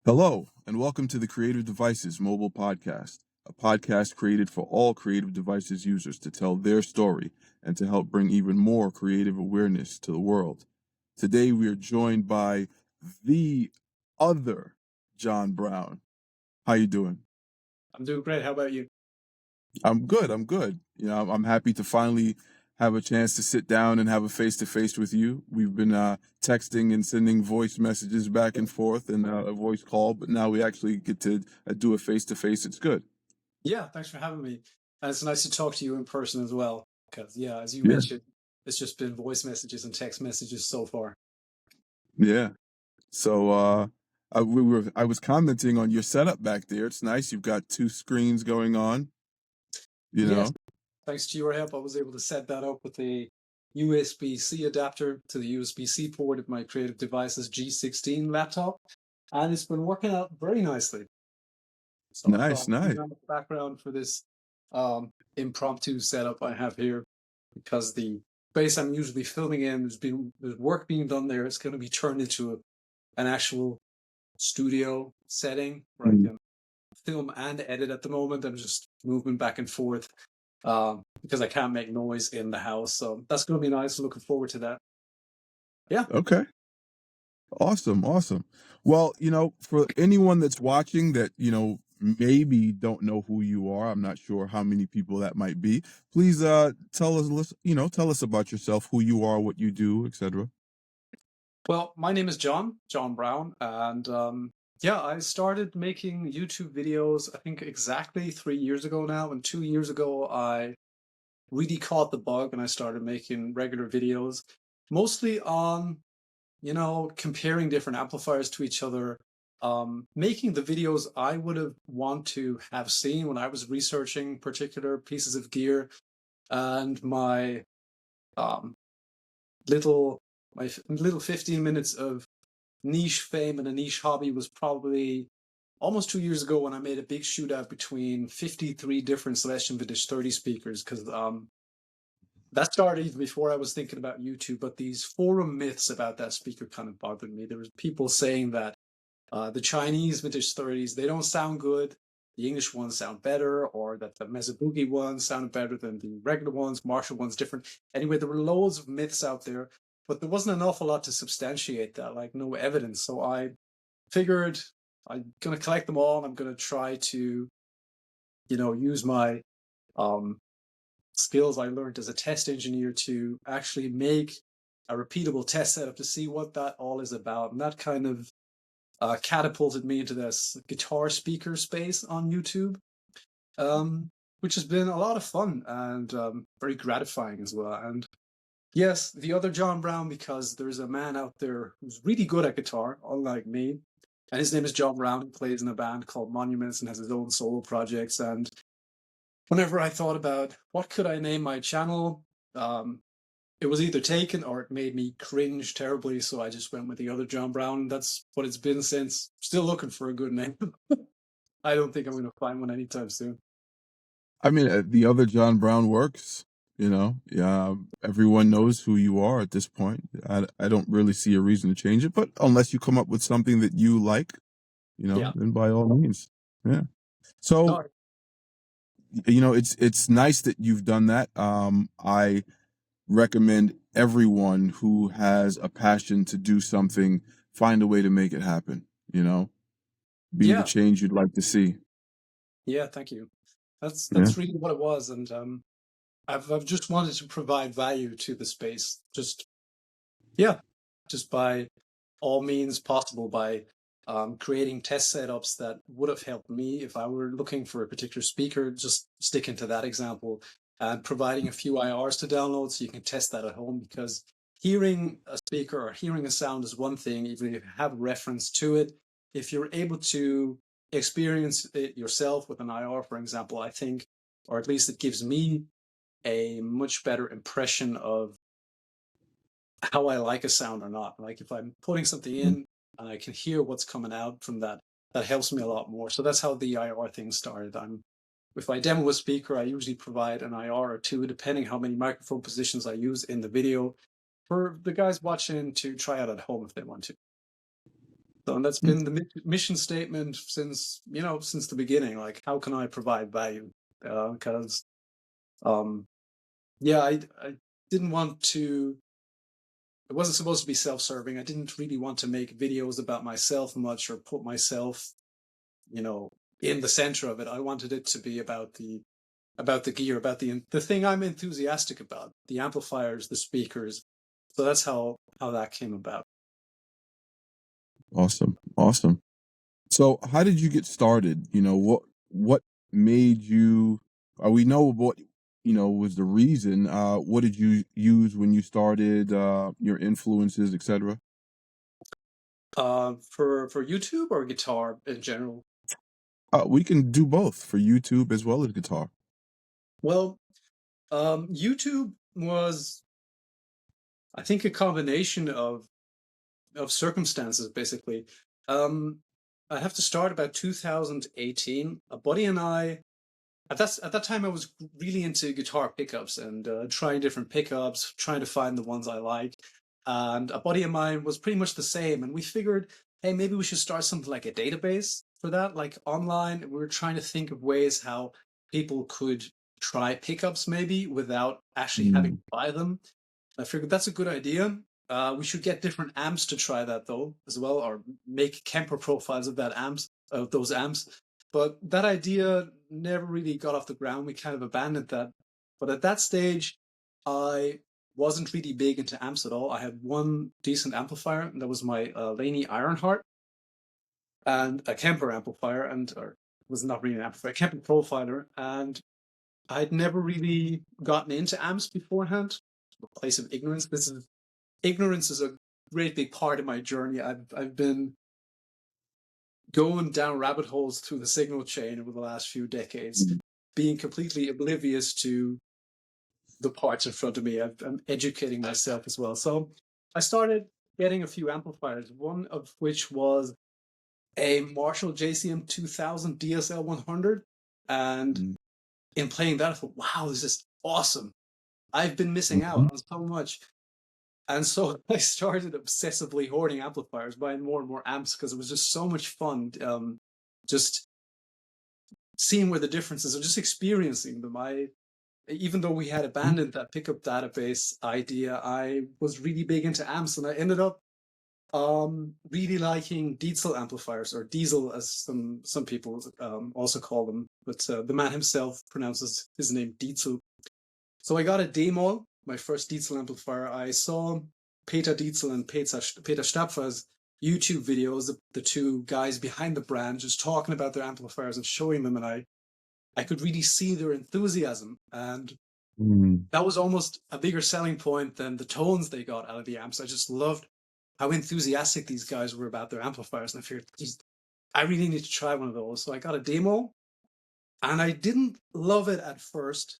Hello, and welcome to the Kreative Devices Mobile Podcast, a podcast created for all Kreative Devices users to tell their story and to help bring even more creative awareness to the world. Today, we are joined by the other John Browne. How you doing? I'm doing great. How about you? I'm good. I'm happy to finally have a chance to sit down and have a face-to-face with you. We've been texting and sending voice messages back and forth and a voice call, but now we actually get to do a face-to-face. It's good. Yeah, thanks for having me. And it's nice to talk to you in person as well. Because, as you Yeah. mentioned, it's just been voice messages and text messages so far. Yeah. So I was commenting on your setup back there. It's nice. You've got two screens going on. Yes. Thanks to your help, I was able to set that up with a USB-C adapter to the USB-C port of my Kreative Devices G16 laptop. And it's been working out very nicely. So Nice. the background for this impromptu setup I have here, because the space I'm usually filming in, there's work being done there. It's going to be turned into an actual studio setting where I can film and edit at the moment. I'm just moving back and forth because I can't make noise in the house. So that's going to be nice. Looking forward to that. Yeah. Okay. Awesome. Well, for anyone that's watching that, maybe don't know who you are, I'm not sure how many people that might be. Please tell us about yourself, who you are, what you do, etc. Well, my name is John Browne, and I started making YouTube videos, I think exactly 3 years ago now, and 2 years ago I really caught the bug and I started making regular videos, mostly on, comparing different amplifiers to each other, making the videos I would have want to have seen when I was researching particular pieces of gear, and my little 15 minutes of niche fame and a niche hobby was probably almost 2 years ago when I made a big shootout between 53 different Celestion Vintage 30 speakers, because that started even before I was thinking about YouTube. But these forum myths about that speaker kind of bothered me. There was people saying that the Chinese Vintage 30s, they don't sound good, the English ones sound better, or that the Mesa Boogie ones sounded better than the regular ones, Marshall ones different. Anyway, there were loads of myths out there, but there wasn't an awful lot to substantiate that, like no evidence. So I figured I'm going to collect them all, and I'm going to try to, use my skills I learned as a test engineer to actually make a repeatable test setup to see what that all is about. And that kind of catapulted me into this guitar speaker space on YouTube, which has been a lot of fun and very gratifying as well. And yes, the other John Browne, because there's a man out there who's really good at guitar, unlike me. And his name is John Browne. He plays in a band called Monuments and has his own solo projects. And whenever I thought about what could I name my channel, it was either taken or it made me cringe terribly. So I just went with the other John Browne. That's what it's been since. Still looking for a good name. I don't think I'm going to find one anytime soon. I mean, the other John Browne works. Everyone knows who you are at this point. I don't really see a reason to change it, but unless you come up with something that you like, then by all means. Yeah. So, it's nice that you've done that. I recommend everyone who has a passion to do something, find a way to make it happen, be the change you'd like to see. Yeah, thank you. That's really what it was. And I've just wanted to provide value to the space, just by all means possible, by creating test setups that would have helped me if I were looking for a particular speaker, just sticking to that example, and providing a few IRs to download so you can test that at home. Because hearing a speaker or hearing a sound is one thing, even if you have reference to it. If you're able to experience it yourself with an IR, for example, I think, or at least it gives me a much better impression of how I like a sound or not. Like if I'm putting something in and I can hear what's coming out from that, that helps me a lot more. So that's how the IR thing started. If I demo a speaker, I usually provide an IR or two, depending how many microphone positions I use in the video, for the guys watching to try out at home if they want to. So, and that's Mm. been the mission statement since, since the beginning. Like, how can I provide value? Because, yeah, I didn't want to. It wasn't supposed to be self-serving. I didn't really want to make videos about myself much or put myself, you know, in the center of it. I wanted it to be about the gear, about the thing I'm enthusiastic about, the amplifiers, the speakers. So that's how that came about. Awesome. Awesome. So how did you get started? What made you we know what was the reason. What did you use when you started, your influences, etc.? For YouTube or guitar in general? We can do both for YouTube as well as guitar. Well, YouTube was, I think, a combination of circumstances, basically. Um, I have to start about 2018. A buddy and I, at that time, I was really into guitar pickups and trying different pickups, trying to find the ones I like. And a buddy of mine was pretty much the same, and we figured, hey, maybe we should start something like a database for that, like online. We were trying to think of ways how people could try pickups maybe without actually having to Mm. buy them. I figured that's a good idea. We should get different amps to try that though, as well, or make Kemper profiles of those amps. But that idea never really got off the ground. We kind of abandoned that. But at that stage, I wasn't really big into amps at all. I had one decent amplifier, and that was my Laney Ironheart, and a Kemper amplifier, or it was not really an amplifier, a Kemper profiler, and I'd never really gotten into amps beforehand. A place of ignorance. Ignorance is a great big part of my journey. I've been going down rabbit holes through the signal chain over the last few decades, Mm. being completely oblivious to the parts in front of me. I'm educating myself as well. So I started getting a few amplifiers, one of which was a Marshall JCM 2000 DSL 100. And Mm. in playing that, I thought, wow, this is awesome. I've been missing Mhm. out on so much. And so I started obsessively hoarding amplifiers, buying more and more amps because it was just so much fun. Just seeing where the differences are, just experiencing them. Even though we had Mhm. abandoned that pickup database idea, I was really big into amps, and I ended up really liking diesel amplifiers, or diesel as some people also call them. But the man himself pronounces his name Diesel. So I got a demo, my first Diesel amplifier. I saw Peter Diesel and Peter Stapfer's YouTube videos, the two guys behind the brand, just talking about their amplifiers and showing them, and I could really see their enthusiasm. And Mm. that was almost a bigger selling point than the tones they got out of the amps. I just loved how enthusiastic these guys were about their amplifiers. And I figured, geez, I really need to try one of those. So I got a demo, and I didn't love it at first,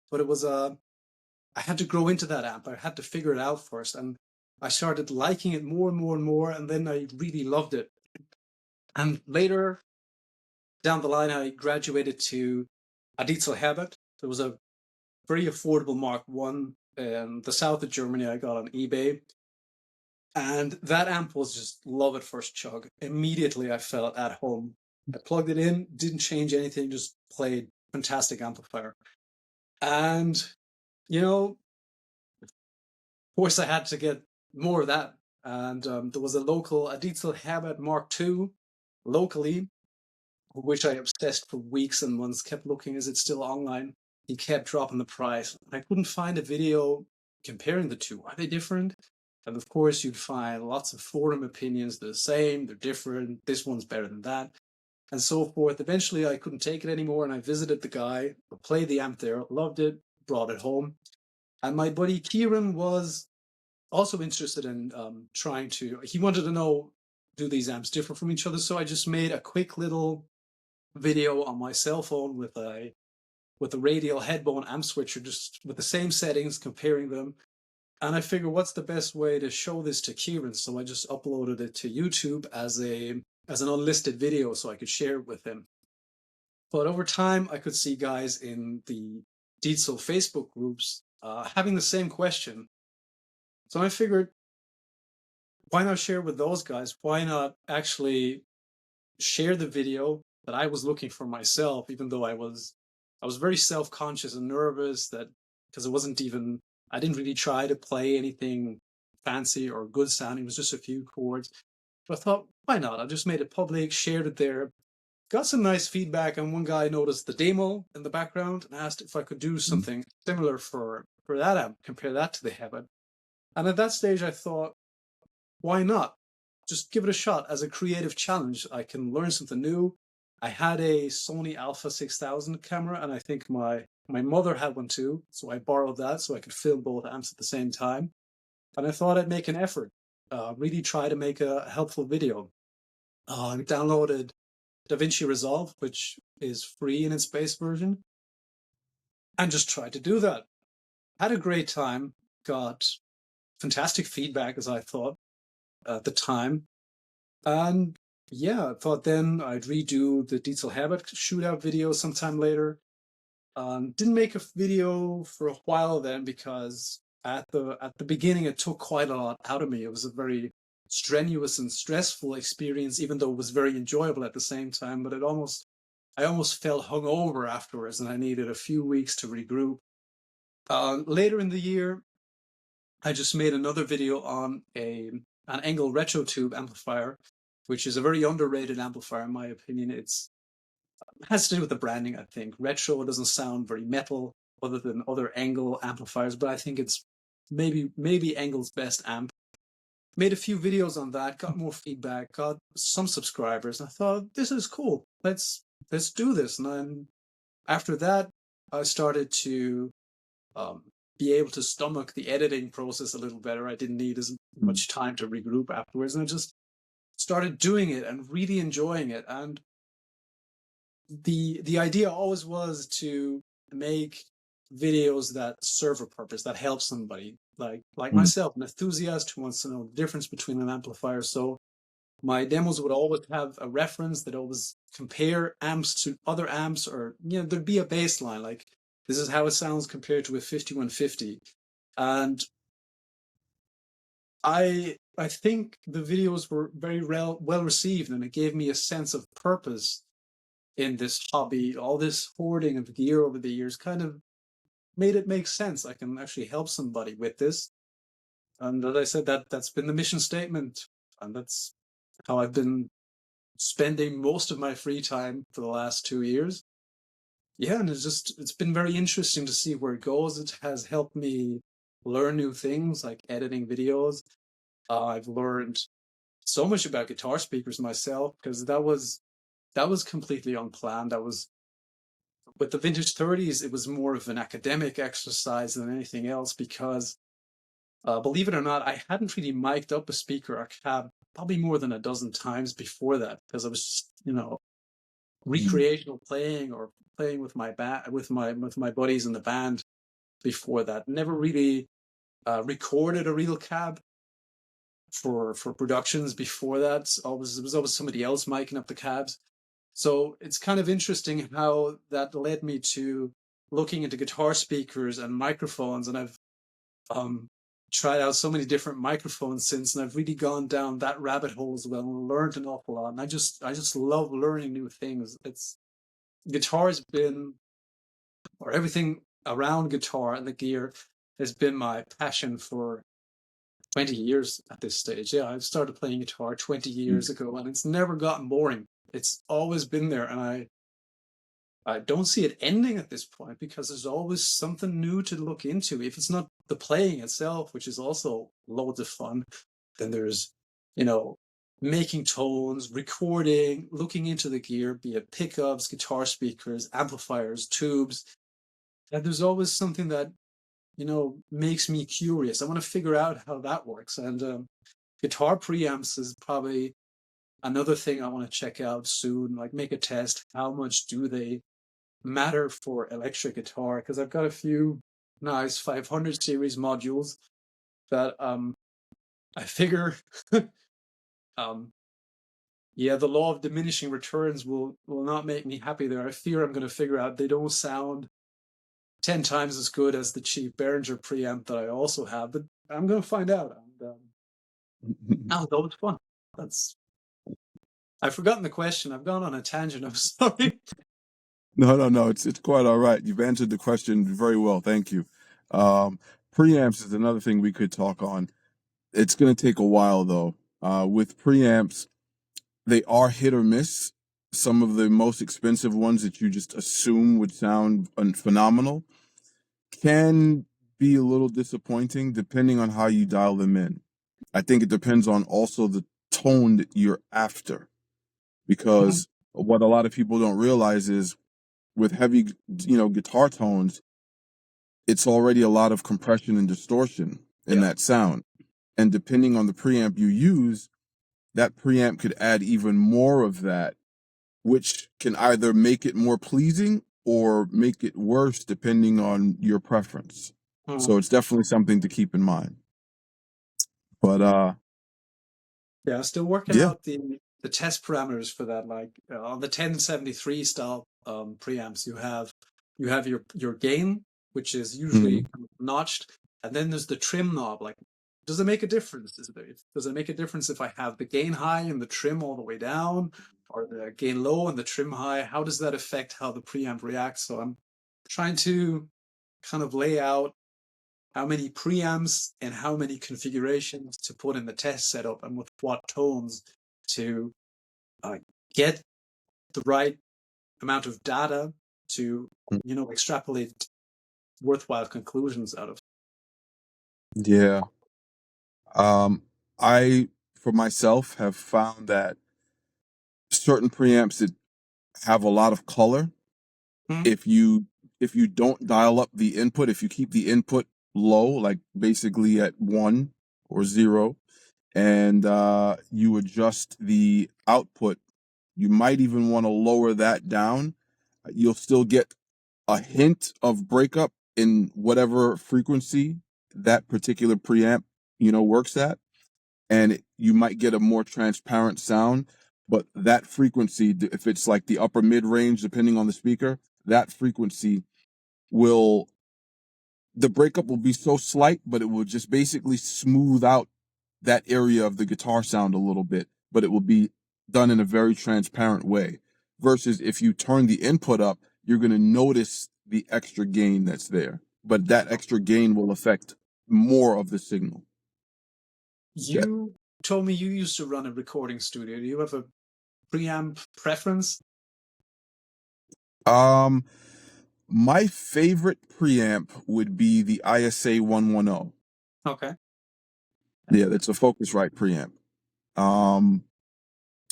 but it was I had to grow into that amp. I had to figure it out first. And I started liking it more and more and more. And then I really loved it. And later down the line, I graduated to a Dietzel Habit. There was a very affordable Mark One in the south of Germany I got on eBay. And that amp was just love at first chug. Immediately I felt at home. I plugged it in, didn't change anything, just played fantastic amplifier. And, of course I had to get more of that. And there was a Dietzel Habit Mark II locally, which I obsessed for weeks and months, kept looking, is it still online? He kept dropping the price. I couldn't find a video comparing the two. Are they different? And of course, you'd find lots of forum opinions. They're the same, they're different. This one's better than that, and so forth. Eventually, I couldn't take it anymore, and I visited the guy, played the amp there, loved it, brought it home. And my buddy Kieran was also interested in he wanted to know, do these amps differ from each other? So I just made a quick little video on my cell phone with a radial headbone amp switcher, just with the same settings, comparing them. And I figured, what's the best way to show this to Kieran? So I just uploaded it to YouTube as an unlisted video so I could share it with him. But over time, I could see guys in the Dietzel Facebook groups having the same question. So I figured, why not share with those guys? Why not actually share the video that I was looking for myself, even though I was very self-conscious and nervous that because I didn't really try to play anything fancy or good sounding. It was just a few chords. But I thought, why not? I just made it public, shared it there, got some nice feedback, and one guy noticed the demo in the background and asked if I could do something similar for that amp, compare that to the Heaven. And at that stage, I thought, why not? Just give it a shot as a creative challenge. I can learn something new. I had a Sony Alpha 6000 camera, and I think my mother had one too, so I borrowed that so I could film both amps at the same time. And I thought I'd make an effort, really try to make a helpful video. I downloaded DaVinci Resolve, which is free in its base version, and just tried to do that. Had a great time, got fantastic feedback, as I thought at the time. And yeah, I thought then I'd redo the Diesel Habit shootout video sometime later. Didn't make a video for a while then because at the beginning it took quite a lot out of me. It was a very strenuous and stressful experience, even though it was very enjoyable at the same time. But I almost felt hungover afterwards, and I needed a few weeks to regroup. Later in the year, I just made another video on an Engel Retro Tube amplifier, which is a very underrated amplifier in my opinion. It has to do with the branding, I think. Retro doesn't sound very metal other than other Engel amplifiers, but I think it's maybe Engel's best amp. Made a few videos on that, got more feedback, got some subscribers. I thought, this is cool. Let's do this. And then after that, I started to be able to stomach the editing process a little better. I didn't need as much time to regroup afterwards, and I just started doing it and really enjoying it. And the idea always was to make videos that serve a purpose, that help somebody, like myself, an enthusiast who wants to know the difference between an amplifier. So my demos would always have a reference that always compare amps to other amps, or there'd be a baseline, like this is how it sounds compared to a 5150. And I think the videos were very well received, and it gave me a sense of purpose in this hobby. All this hoarding of gear over the years kind of made it make sense. I can actually help somebody with this. And as I said, that's been the mission statement. And that's how I've been spending most of my free time for the last 2 years. Yeah, and it's been very interesting to see where it goes. It has helped me learn new things like editing videos. I've learned so much about guitar speakers myself, because that was completely unplanned. That was with the Vintage 30s, it was more of an academic exercise than anything else, because believe it or not, I hadn't really mic'd up a speaker or cab probably more than a dozen times before that, because I was just, recreational playing or playing with my with my buddies in the band before that. Never really recorded a real cab for productions before that. It was always somebody else miking up the cabs. So it's kind of interesting how that led me to looking into guitar speakers and microphones, and I've tried out so many different microphones since, and I've really gone down that rabbit hole as well and learned an awful lot. And I just love learning new things. Guitar has been, or everything around guitar and the gear has been my passion for 20 years at this stage. Yeah, I started playing guitar 20 years ago, and it's never gotten boring. It's always been there, and I don't see it ending at this point, because there's always something new to look into. If it's not the playing itself, which is also loads of fun, then there's, making tones, recording, looking into the gear, be it pickups, guitar speakers, amplifiers, tubes. And there's always something that, makes me curious. I want to figure out how that works. And guitar preamps is probably another thing I want to check out soon, like make a test. How much do they matter for electric guitar? Because I've got a few nice 500 series modules that I figure the law of diminishing returns will not make me happy there. I fear I'm going to figure out they don't sound 10 times as good as the cheap Behringer preamp that I also have, but I'm going to find out. And Oh, that was fun. That's I've forgotten the question. I've gone on a tangent. I'm sorry. No. It's quite all right. You've answered the question very well. Thank you. Um, Preamps is another thing we could talk on. It's going to take a while though. With preamps, they are hit or miss. Some of the most expensive ones that you just assume would sound phenomenal can be a little disappointing depending on how you dial them in. I think it depends on also the tone that you're after, Mhm. because what a lot of people don't realize is with heavy, guitar tones, it's already a lot of compression and distortion in Yeah. that sound. And depending on the preamp you use, that preamp could add even more of that, which can either make it more pleasing or make it worse depending on your preference. Mhm. So it's definitely something to keep in mind. But Yeah, still working yeah. out the test parameters for that. Like on the 1073 style preamps, you have your gain, which is usually Mhm. kind of notched, and then there's the trim knob. Like, does it make a difference? Does it make a difference if I have the gain high and the trim all the way down, or the gain low and the trim high? How does that affect how the preamp reacts? So I'm trying to kind of lay out how many preamps and how many configurations to put in the test setup and with what tones to uh, get the right amount of data to extrapolate worthwhile conclusions out of. Yeah. Um, I, for myself, have found that certain preamps that have a lot of color, Hmm. if you don't dial up the input, if you keep the input low, like basically at 1 or 0, and you adjust the output, you might even want to lower that down. You'll still get a hint of breakup in whatever frequency that particular preamp, works at, and you might get a more transparent sound. But that frequency, if it's like the upper mid range, depending on the speaker, that frequency will, the breakup will be so slight, but it will just basically smooth out that area of the guitar sound a little bit, but it will be done in a very transparent way. Versus if you turn the input up, you're going to notice the extra gain that's there, but that extra gain will affect more of the signal. Yeah. You told me you used to run a recording studio. Do you have a preamp preference? Um, my favorite preamp would be the ISA 110. Okay. Yeah, that's a Focusrite preamp. Um,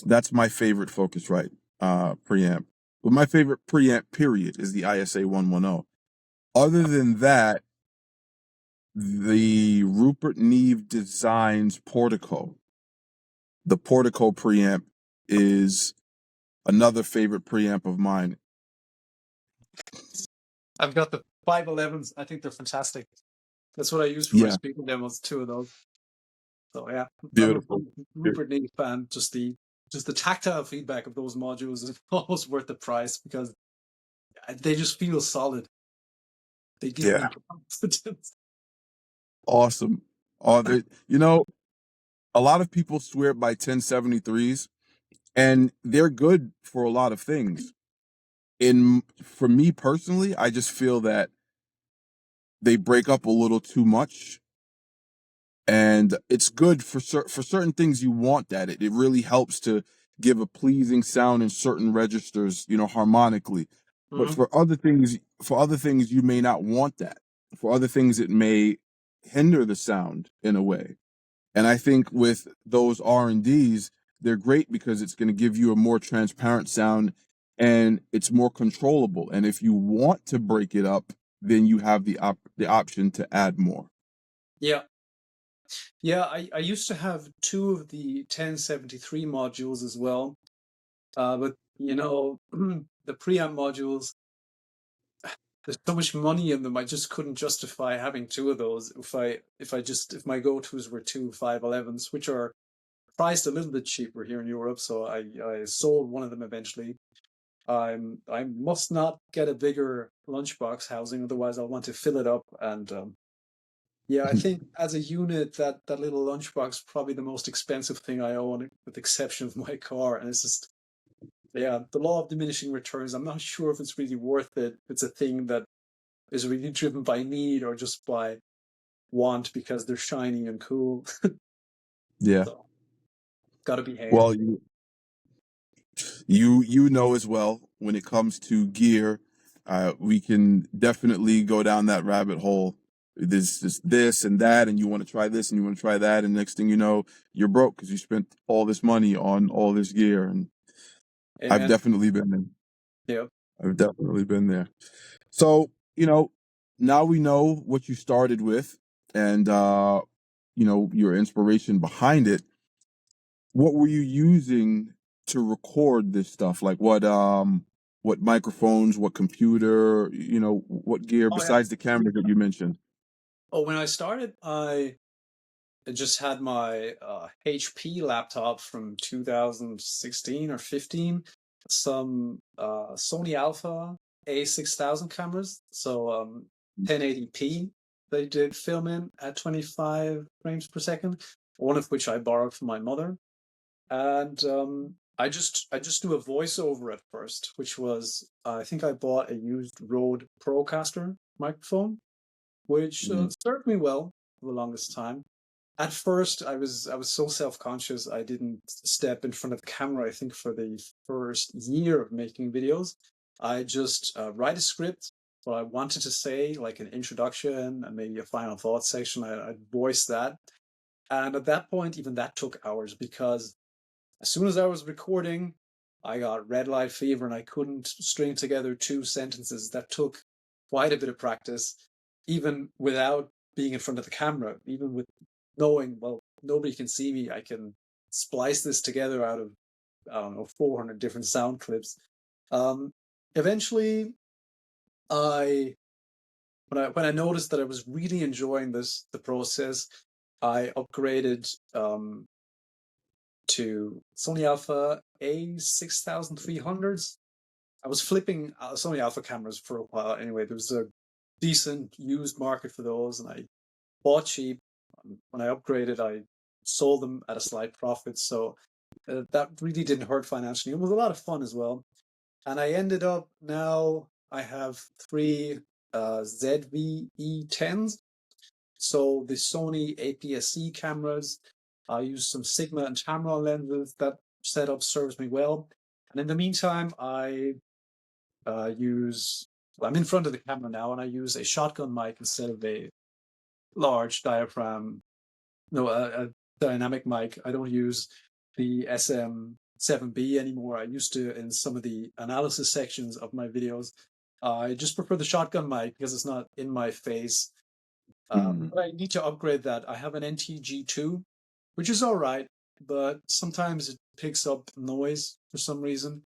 that's my favorite Focusrite preamp. But my favorite preamp period is the ISA 110. Other than that, the Rupert Neve Designs Portico, the Portico preamp, is another favorite preamp of mine. I've got the 511s. I think they're fantastic. That's what I use for my Yeah, speaker demos, two of those. So yeah, I'm a beautiful. Rupert Neve fan. Just the tactile feedback of those modules is almost worth the price because they just feel solid. They give me Yeah, confidence. awesome. A lot of people swear by 1073s, and they're good for a lot of things. For me personally, I just feel that they break up a little too much, and it's good for for certain things you want that. It really helps to give a pleasing sound in certain registers, harmonically. But Mhm. for other things you may not want that. For other things it may hinder the sound in a way. And I think with those R&Ds, they're great because it's going to give you a more transparent sound, and it's more controllable. And if you want to break it up, then you have the option to add more. Yeah, yeah. I used to have two of the 1073 modules as well, but the preamp modules. There's so much money in them. I just couldn't justify having two of those. If my go-tos were two 511s, which are priced a little bit cheaper here in Europe, so I sold one of them eventually. I must not get a bigger lunchbox housing, otherwise I'll want to fill it up and Yeah, I think as a unit, that little lunchbox probably the most expensive thing I own, with the exception of my car. And it's just, yeah, the law of diminishing returns. I'm not sure if it's really worth it. It's a thing that is really driven by need or just by want because they're shiny and cool. Yeah. So, gotta behave. Well, you know as well when it comes to gear, we can definitely go down that rabbit hole. There's just this and that, and you want to try this and you want to try that, and next thing you know, you're broke because you spent all this money on all this gear. And I've Amen. definitely been there. Yeah. I've definitely been there. So, now we know what you started with and your inspiration behind it. What were you using to record this stuff? Like what microphones, what computer, what gear Oh yeah. besides the camera that you mentioned? Oh, when I started, I just had my HP laptop from 2016 or 15, some Sony Alpha A6000 cameras, so 1080p they did film in at 25 frames per second, one of which I borrowed from my mother. And I just do a voiceover at first, which was I think I bought a used Rode Procaster microphone, which Mhm. served me well for the longest time. At first, I was so self-conscious I didn't step in front of the camera. I think for the first year of making videos, I just write a script, what I wanted to say, like an introduction and maybe a final thought section. I'd voice that, and at that point, even that took hours because as soon as I was recording, I got red light fever and I couldn't string together two sentences. That took quite a bit of practice, even without being in front of the camera, even with knowing, well, nobody can see me. I can splice this together out of, I don't know, 400 different sound clips. Um, Eventually, I when I noticed that I was really enjoying the process, I upgraded to Sony Alpha A6300s. I was flipping Sony Alpha cameras for a while. Anyway, there was a decent used market for those, and I bought cheap. When I upgraded, I sold them at a slight profit. So that really didn't hurt financially. It was a lot of fun as well. And I ended up now, I have three ZV-E10s. So the Sony APS-C cameras, I use some Sigma and Tamron lenses. That setup serves me well. And in the meantime, I I'm in front of the camera now, and I use a shotgun mic instead of a large diaphragm, no, a dynamic mic. I don't use the SM7B anymore. I used to in some of the analysis sections of my videos. I just prefer the shotgun mic because it's not in my face. Mhm. But I need to upgrade that. I have an NTG2, which is all right, but sometimes it picks up noise for some reason.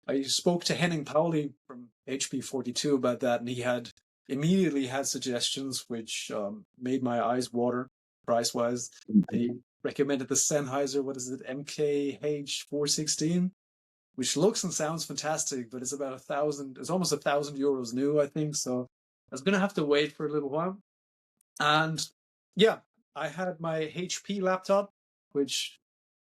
I spoke to Henning Pauli from HP42 about that, and he had immediately had suggestions which made my eyes water price wise. He recommended the Sennheiser, what is it, MKH416, which looks and sounds fantastic, but it's about 1,000, it's almost €1,000 new, I think. So I was going to have to wait for a little while. And yeah, I had my HP laptop, which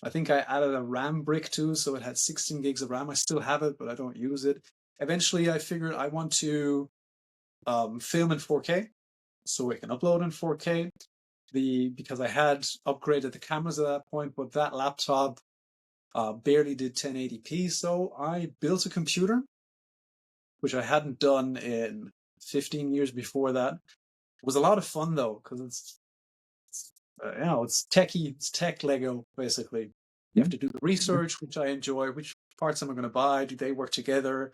I think I added a RAM brick to, so it had 16 gigs of RAM. I still have it, but I don't use it. Eventually, I figured I want to film in 4K, so I can upload in 4K. Because I had upgraded the cameras at that point, but that laptop barely did 1080p, so I built a computer, which I hadn't done in 15 years before that. It was a lot of fun though, because it's techie, it's tech Lego, basically. You have to do the research, which I enjoy. Which parts am I going to buy? Do they work together?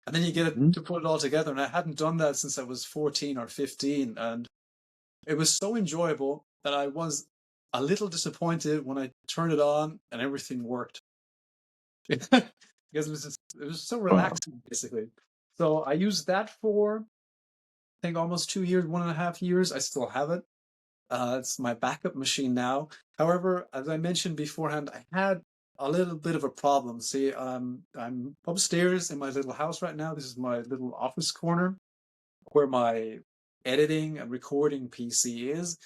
And then you get Mhm. to put it all together. And I hadn't done that since I was 14 or 15. And it was so enjoyable that I was a little disappointed when I turned it on and everything worked. Because it was so Wow. relaxing, basically. So I used that for, I think, almost 2 years, 1.5 years. I still have it. It's my backup machine now. However, as I mentioned beforehand, I had a little bit of a problem. See, I'm upstairs in my little house right now. This is my little office corner where my editing and recording PC is.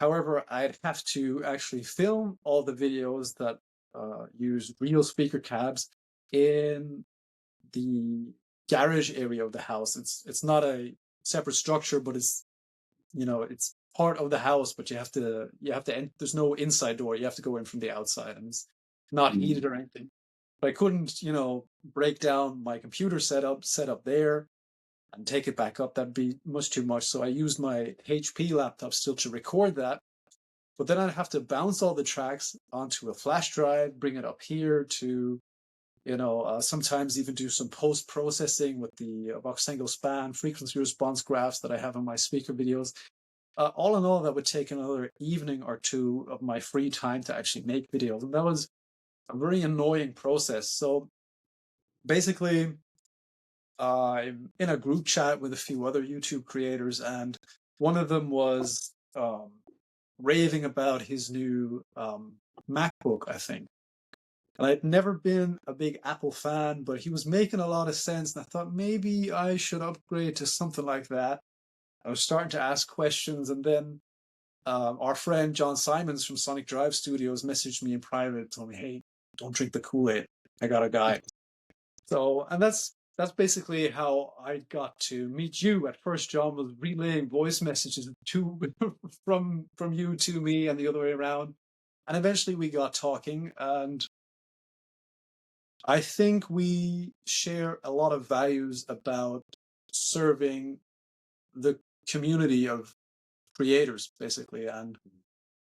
However, I'd have to actually film all the videos that use real speaker cabs in the garage area of the house. It's not a separate structure, but it's part of the house. But you have to there's no inside door. You have to go in from the outside, and it's not heated or anything. But I couldn't break down my computer setup there and take it back up. That'd be much too much. So I used my HP laptop still to record that. But then I'd have to bounce all the tracks onto a flash drive, bring it up here to, sometimes even do some post-processing with the Voxengo span frequency response graphs that I have in my speaker videos. All in all, that would take another evening or two of my free time to actually make videos. And that was a very annoying process. So basically, I'm in a group chat with a few other YouTube creators, and one of them was raving about his new MacBook, I think. And I'd never been a big Apple fan, but he was making a lot of sense, and I thought maybe I should upgrade to something like that. I was starting to ask questions, and then our friend John Simons from Sonic Drive Studios messaged me in private, told me, "Hey, don't drink the Kool-Aid. I got a guy." So, and that's basically how I got to meet you. At first, John was relaying voice messages to from you to me and the other way around. And eventually we got talking, and I think we share a lot of values about serving the community of creators, basically. And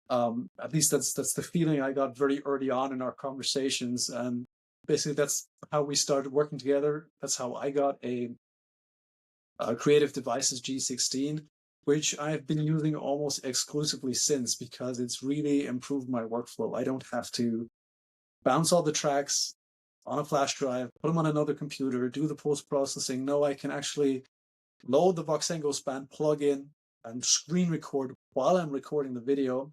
at least that's the feeling I got very early on in our conversations. And basically that's how we started working together. That's how I got a Kreative Devices G16, which I've been using almost exclusively since, because it's really improved my workflow. I don't have to bounce all the tracks on a flash drive, put them on another computer, do the post-processing. No, I can actually load the Voxengo span, plug in, and screen record while I'm recording the video.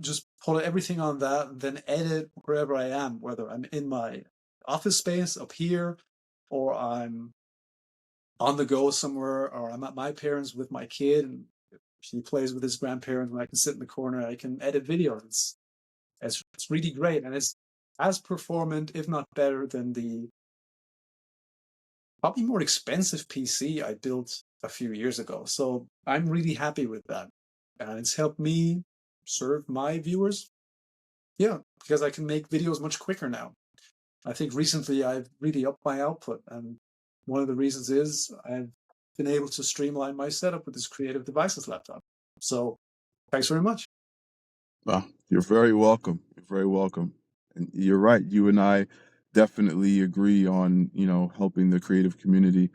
Just put everything on that, and then edit wherever I am, whether I'm in my office space up here, or I'm on the go somewhere, or I'm at my parents' with my kid, and he plays with his grandparents, and I can sit in the corner, I can edit videos. It's really great, and it's as performant, if not better, than the probably more expensive PC I built a few years ago. So I'm really happy with that, and it's helped me serve my viewers. Yeah, because I can make videos much quicker now. I think recently I've really upped my output, and one of the reasons is I've been able to streamline my setup with this Kreative Devices laptop. So thanks very much. Well, you're very welcome. You're very welcome. And you're right. You and I definitely agree on, helping the creative community.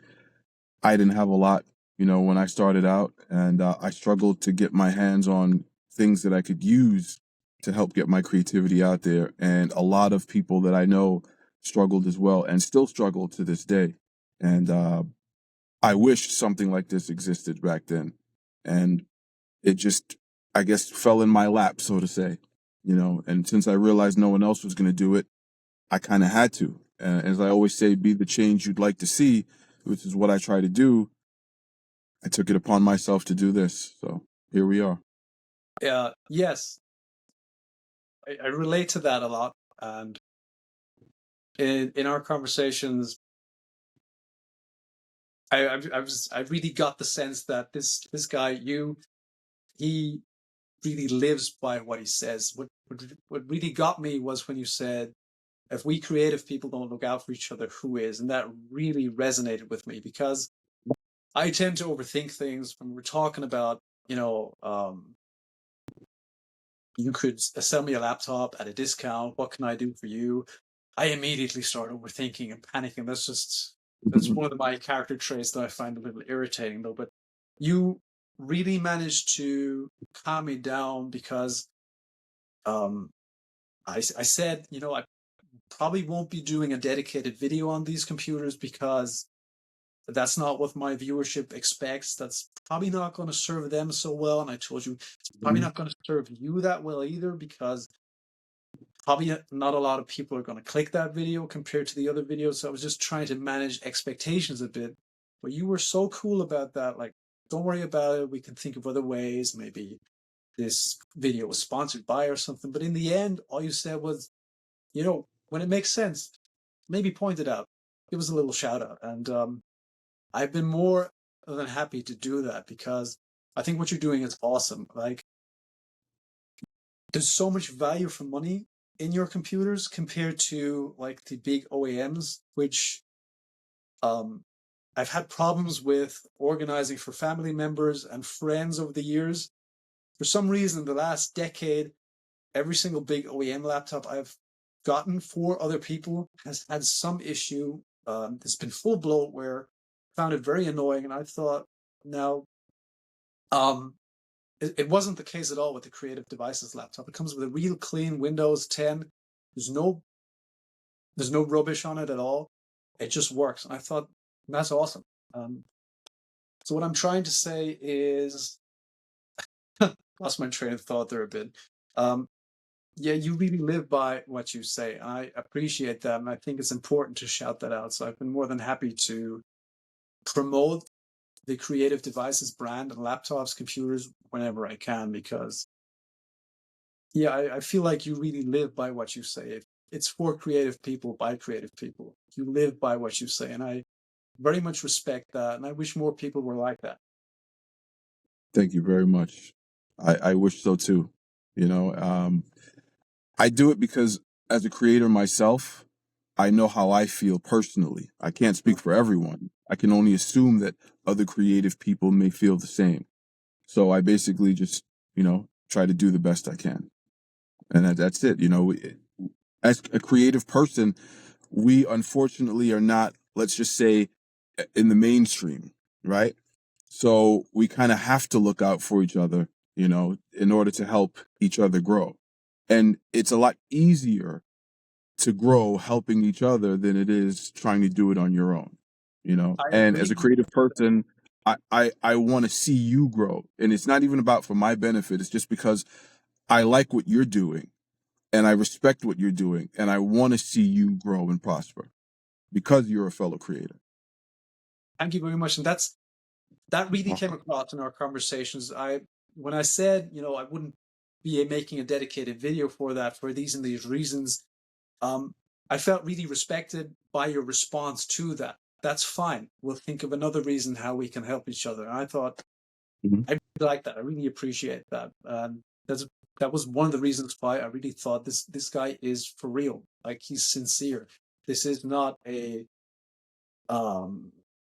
I didn't have a lot, when I started out, and I struggled to get my hands on things that I could use to help get my creativity out there. And a lot of people that I know struggled as well, and still struggle to this day. And I wish something like this existed back then. And it just, I guess, fell in my lap, so to say, and since I realized no one else was going to do it, I kind of had to. As I always say, be the change you'd like to see, which is what I try to do. I took it upon myself to do this. So here we are. Yes, I relate to that a lot. And in our conversations, I really got the sense that this guy, he really lives by what he says. What really got me was when you said, if we creative people don't look out for each other, who is? And that really resonated with me, because I tend to overthink things. When we're talking about, you could sell me a laptop at a discount. What can I do for you? I immediately start overthinking and panicking. That's one of my character traits that I find a little irritating, though. But you really managed to calm me down, because I said, I probably won't be doing a dedicated video on these computers, because that's not what my viewership expects. That's probably not going to serve them so well. And I told you, it's probably not going to serve you that well either, because probably not a lot of people are going to click that video compared to the other videos. So I was just trying to manage expectations a bit. But you were so cool about that. Like, don't worry about it. We can think of other ways. Maybe this video was sponsored by or something. But in the end, all you said was, when it makes sense, maybe point it out. Give us a little shout out. And I've been more than happy to do that because I think what you're doing is awesome. Like, there's so much value for money in your computers compared to like the big OEMs, which I've had problems with organizing for family members and friends over the years. For some reason, the last decade, every single big OEM laptop I've gotten for other people has had some issue. It's been full bloatware. Found it very annoying, and I thought, no, it wasn't the case at all with the Kreative Devices laptop. It comes with a real clean Windows 10. There's no rubbish on it at all. It just works. And I thought, that's awesome. So what I'm trying to say is, lost my train of thought there a bit. Yeah, you really live by what you say. I appreciate that, and I think it's important to shout that out. So I've been more than happy to promote the Kreative Devices brand and laptops, computers, whenever I can, because I feel like you really live by what you say. It's for creative people, by creative people. You live by what you say, and I very much respect that, and I wish more people were like that. Thank you very much. I wish so too. I do it because as a creator myself, I know how I feel personally. I can't speak for everyone. I can only assume that other creative people may feel the same. So I basically just, try to do the best I can. And that's it. As a creative person, we unfortunately are not, let's just say, in the mainstream, right? So we kind of have to look out for each other, in order to help each other grow. And it's a lot easier to grow helping each other than it is trying to do it on your own, I And agree. as a creative person, I want to see you grow. And it's not even about for my benefit. It's just because I like what you're doing and I respect what you're doing. And I want to see you grow and prosper because you're a fellow creator. Thank you very much. And that really came across in our conversations. When I said, I wouldn't be making a dedicated video for that, for these and these reasons, I felt really respected by your response to that. That's fine. We'll think of another reason how we can help each other. And I thought, I really like that. I really appreciate that. That was one of the reasons why I really thought this guy is for real. Like, he's sincere. This is not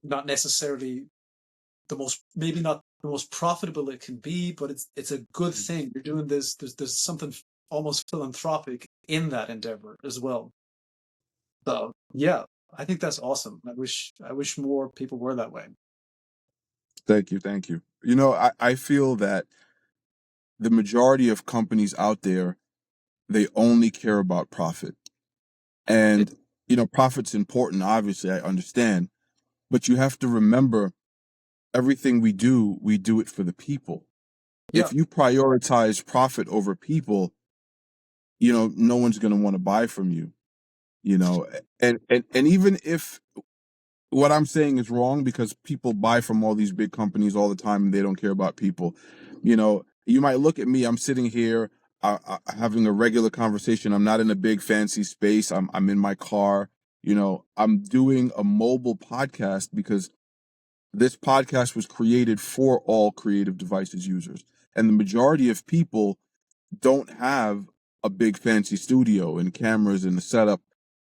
not necessarily maybe not the most profitable it can be, but it's a good thing. You're doing this. There's something almost philanthropic in that endeavor as well. So yeah, I think that's awesome. I wish more people were that way. Thank you. Thank you. I feel that the majority of companies out there, they only care about profit. And, profit's important. Obviously, I understand. But you have to remember everything we do it for the people. Yeah, If you prioritize profit over people, no one's going to want to buy from you, and even if what I'm saying is wrong, because people buy from all these big companies all the time and they don't care about people, you might look at me, I'm sitting here having a regular conversation. I'm not in a big fancy space. I'm in my car. I'm doing a mobile podcast because this podcast was created for all Kreative Devices users. And the majority of people don't have a big fancy studio and cameras and the setup,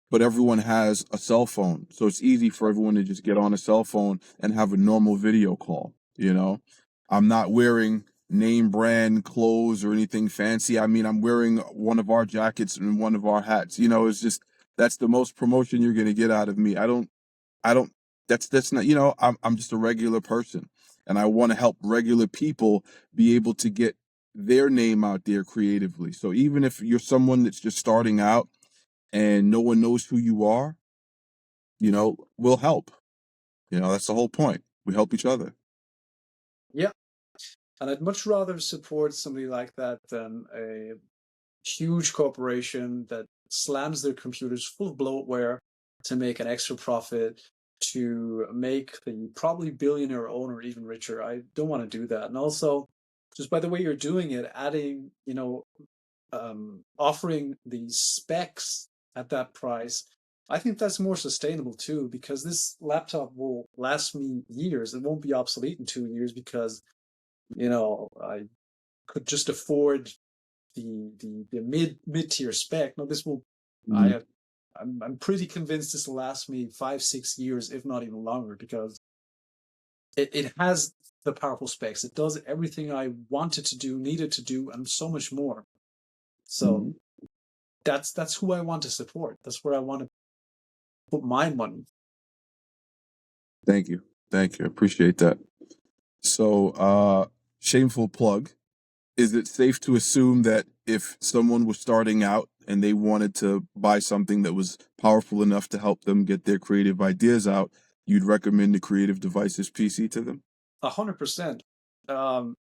but everyone has a cell phone. So it's easy for everyone to just get on a cell phone and have a normal video call. I'm not wearing name brand clothes or anything fancy. I mean, I'm wearing one of our jackets and one of our hats. It's just, that's the most promotion you're going to get out of me. I don't, that's not, I'm just a regular person and I want to help regular people be able to get their name out there creatively. So even if you're someone that's just starting out and no one knows who you are, we'll help. That's the whole point. We help each other. yeah. And I'd much rather support somebody like that than a huge corporation that slams their computers full of bloatware to make an extra profit, to make the probably billionaire owner even richer. I don't want to do that. And also, just by the way you're doing it, adding, offering these specs at that price, I think that's more sustainable too, because this laptop will last me years. It won't be obsolete in 2 years because, I could just afford the mid-tier spec. No, this will, Mhm. I'm pretty convinced this will last me 5-6 years, if not even longer, because it has the powerful specs. It does everything I wanted to do, needed to do, and so much more. So Mhm. that's who I want to support. That's where I want to put my money. Thank you. Thank you. I appreciate that. So, shameful plug. Is it safe to assume that if someone was starting out and they wanted to buy something that was powerful enough to help them get their creative ideas out, you'd recommend the Creative Devices PC to them? 100%. Um,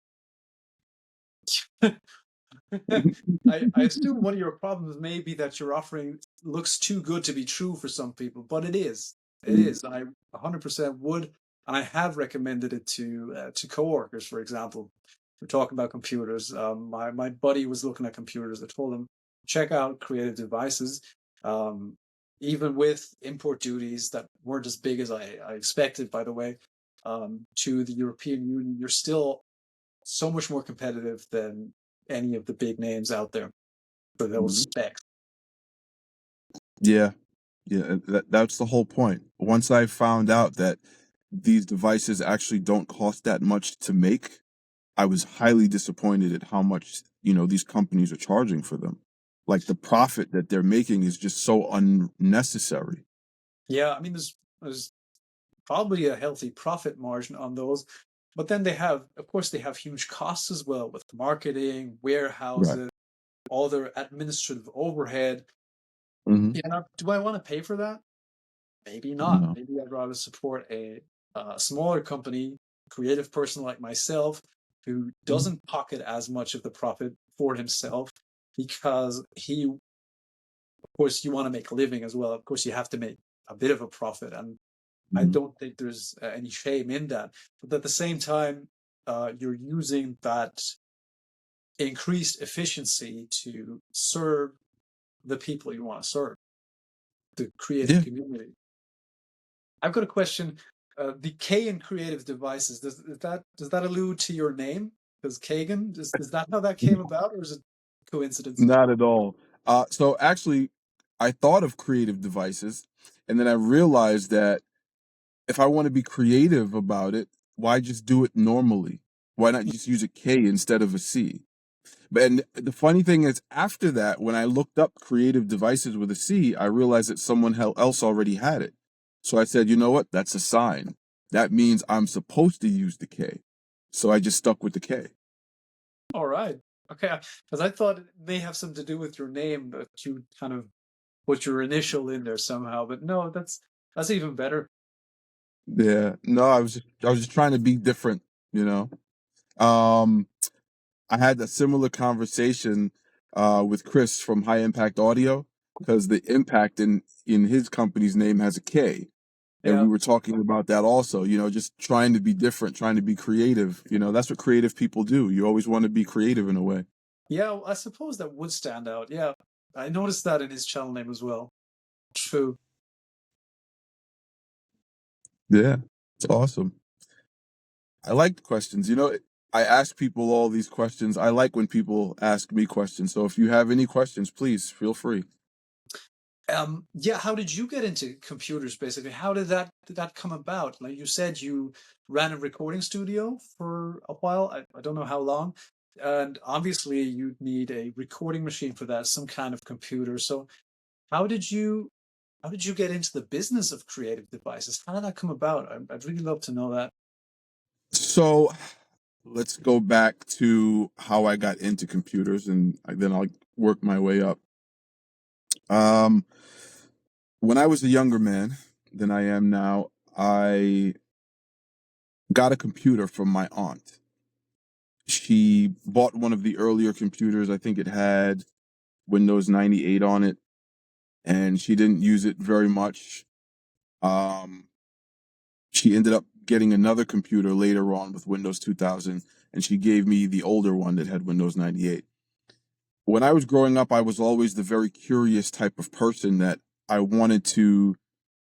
I assume one of your problems may be that your offering looks too good to be true for some people, but it is. It is. I 100% would, and I have recommended it to coworkers, for example. We're talking about computers. My buddy was looking at computers. I told him check out Creative Devices. Um, Even with import duties that weren't as big as I expected, by the way, to the European Union, you're still so much more competitive than any of the big names out there for those Mhm. specs. Yeah, yeah, that's the whole point. Once I found out that these devices actually don't cost that much to make, I was highly disappointed at how much, these companies are charging for them. Like the profit that they're making is just so unnecessary. Yeah, I mean, there's probably a healthy profit margin on those, but then of course, they have huge costs as well with marketing, Right. warehouses, all their administrative overhead. Hmm. Yeah, now, do I want to pay for that? Maybe not. No. Maybe I'd rather support a smaller company, creative person like myself, who Mhm. doesn't pocket as much of the profit for himself because of course, you want to make a living as well. Of course, you have to make a bit of a profit, and I Mhm. don't think there's any shame in that. But at the same time, you're using that increased efficiency to serve the people you want to serve, the creative Yeah. community. I've got a question. The K in creative devices, does that allude to your name? Does Kagan, is that how that came about, or is it coincidence? Not at all. So actually, I thought of creative devices, and then I realized that if I want to be creative about it, why just do it normally? Why not just use a K instead of a C? And the funny thing is, after that, when I looked up creative devices with a C, I realized that someone else already had it. So I said, you know what? That's a sign. That means I'm supposed to use the K. So I just stuck with the K. All right. Okay. Because I thought it may have something to do with your name, that you kind of put your initial in there somehow. But no, that's even better. Yeah. No, I was just trying to be different, you know. Um, I had a similar conversation with Chris from High Impact Audio because the impact in his company's name has a K. And we Yeah. were talking about that also, just trying to be different, trying to be creative. That's what creative people do. You always want to be creative in a way. Yeah. Well, I suppose that would stand out. Yeah. I noticed that in his channel name as well. True. Yeah, it's awesome. I like the questions. I ask people all these questions. I like when people ask me questions. So if you have any questions, please feel free. Yeah, how did you get into computers basically? How did that come about? Like you said, you ran a recording studio for a while. I don't know how long. And obviously you'd need a recording machine for that, some kind of computer. So how did you how did you get into the business of creative devices? How did that come about? I'd really love to know that. So let's go back to how I got into computers and then I'll work my way up. Um, when I was a younger man than I am now, I got a computer from my aunt. She bought one of the earlier computers. I think it had Windows 98 on it, and she didn't use it very much. Um, she ended up getting another computer later on with Windows 2000, and she gave me the older one that had Windows 98. When I was growing up, I was always the very curious type of person that I wanted to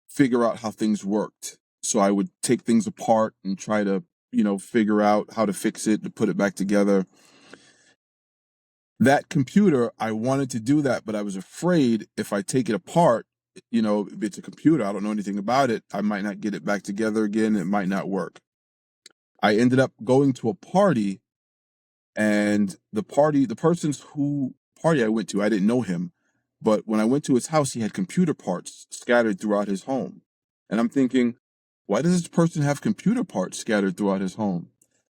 figure out how things worked. So I would take things apart and try to, figure out how to fix it, to put it back together. That computer, I wanted to do that, but I was afraid if I take it apart, if it's a computer, I don't know anything about it, I might not get it back together again. It might not work. I ended up going to a party, and the person's who party I went to, I didn't know him, but when I went to his house, he had computer parts scattered throughout his home. And I'm thinking, why does this person have computer parts scattered throughout his home?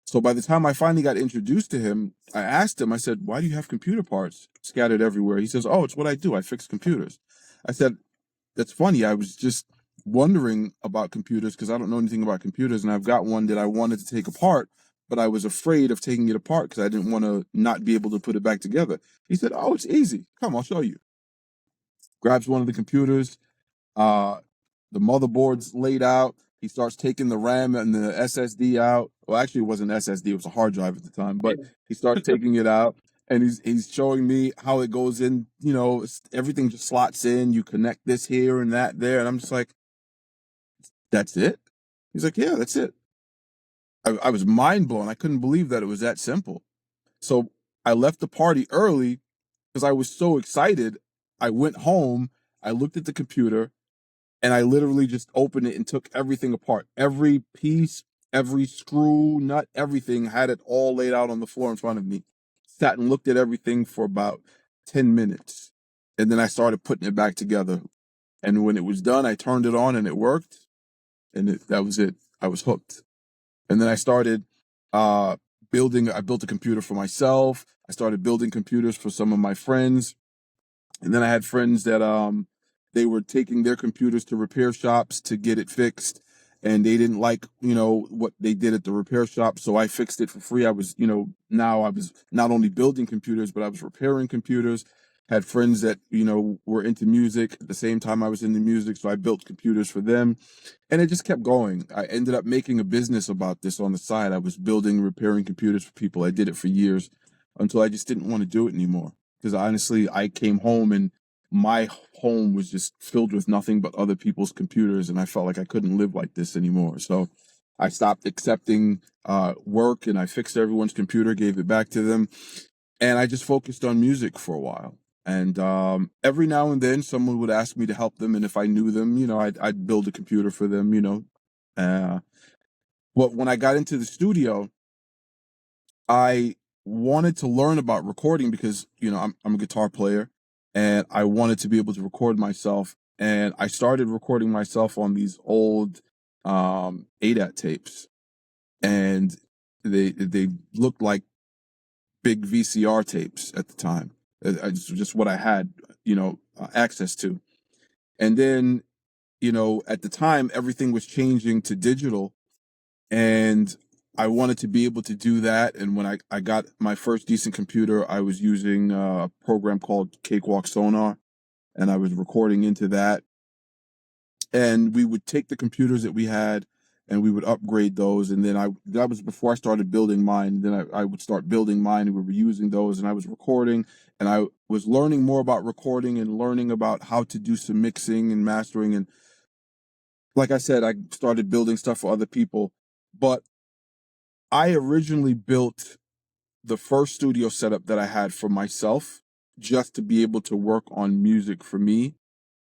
So by the time I finally got introduced to him, I asked him, I said, why do you have computer parts scattered everywhere? He says, oh, it's what I do. I fix computers. I said, that's funny. I was just wondering about computers because I don't know anything about computers, and I've got one that I wanted to take apart, but I was afraid of taking it apart because I didn't want to not be able to put it back together. He said, oh, it's easy. Come, I'll show you. Grabs one of the computers. The motherboard's laid out. He starts taking the RAM and the SSD out. Well, actually, it wasn't SSD. It was a hard drive at the time, but he starts taking it out, and he's showing me how it goes in. Everything just slots in. You connect this here and that there, and I'm just like, that's it? He's like, yeah, that's it. I was mind blown. I couldn't believe that it was that simple. So I left the party early because I was so excited. I went home. I looked at the computer, and I literally just opened it and took everything apart. Every piece, every screw, nut, everything, had it all laid out on the floor in front of me. Sat and looked at everything for about 10 minutes. And then I started putting it back together. And when it was done, I turned it on and it worked. And that was it. I was hooked. And then I started building. I built a computer for myself. I started building computers for some of my friends. And then I had friends that they were taking their computers to repair shops to get it fixed, and they didn't like, what they did at the repair shop. So I fixed it for free. I was, now I was not only building computers, but I was repairing computers. Had friends that, were into music at the same time I was into music. So I built computers for them, and it just kept going. I ended up making a business about this on the side. I was building, repairing computers for people. I did it for years until I just didn't want to do it anymore. Because honestly, I came home and my home was just filled with nothing but other people's computers, and I felt like I couldn't live like this anymore. So I stopped accepting work, and I fixed everyone's computer, gave it back to them, and I just focused on music for a while. And every now and then, someone would ask me to help them, and if I knew them, I'd build a computer for them. But when I got into the studio, I wanted to learn about recording because, I'm a guitar player, and I wanted to be able to record myself. And I started recording myself on these old ADAT tapes, and they looked like big VCR tapes at the time. Just what I had, access to. And then, at the time, everything was changing to digital, and I wanted to be able to do that. And when I got my first decent computer, I was using a program called Cakewalk Sonar, and I was recording into that. And we would take the computers that we had and we would upgrade those. And then that was before I started building mine. Then I would start building mine, and we were using those, and I was recording, and I was learning more about recording and learning about how to do some mixing and mastering. And like I said, I started building stuff for other people, but I originally built the first studio setup that I had for myself just to be able to work on music for me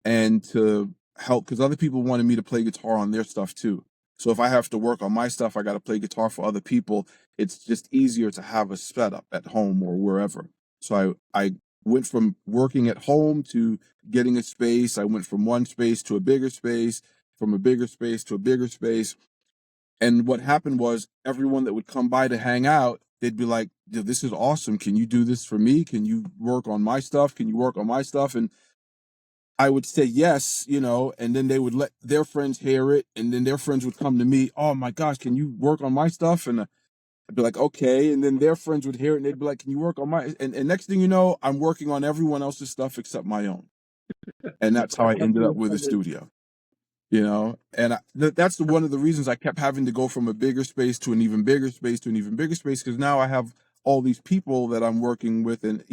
and to help, because other people wanted me to play guitar on their stuff too. So if I have to work on my stuff, I got to play guitar for other people. It's just easier to have a setup at home or wherever. So I went from working at home to getting a space. I went from one space to a bigger space, from a bigger space to a bigger space. And what happened was everyone that would come by to hang out, they'd be like, this is awesome. Can you do this for me? Can you work on my stuff? Can you work on my stuff? And I would say yes, and then they would let their friends hear it. And then their friends would come to me, oh my gosh, can you work on my stuff? And I'd be like, okay. And then their friends would hear it, and they'd be like, can you work on my, and next thing you know, I'm working on everyone else's stuff except my own. And that's how I ended up with a studio. And that's one of the reasons I kept having to go from a bigger space to an even bigger space to an even bigger space, because now I have all these people that I'm working with, and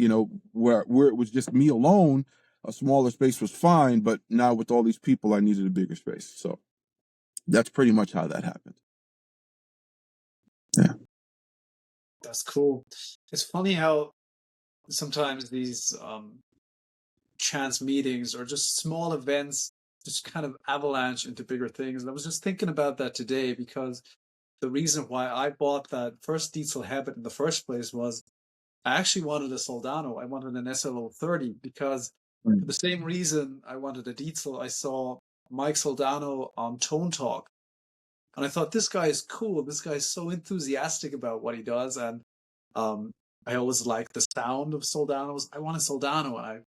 where it was just me alone, a smaller space was fine, but now with all these people I needed a bigger space. So that's pretty much how that happened. Yeah. That's cool. It's funny how sometimes these chance meetings or just small events just kind of avalanche into bigger things. And I was just thinking about that today, because the reason why I bought that first diesel habit in the first place was I actually wanted a Soldano. I wanted an SLO30 because for the same reason I wanted a diesel, I saw Mike Soldano on Tone Talk. And I thought, this guy is cool. This guy is so enthusiastic about what he does. And I always liked the sound of Soldanos. I want a Soldano. And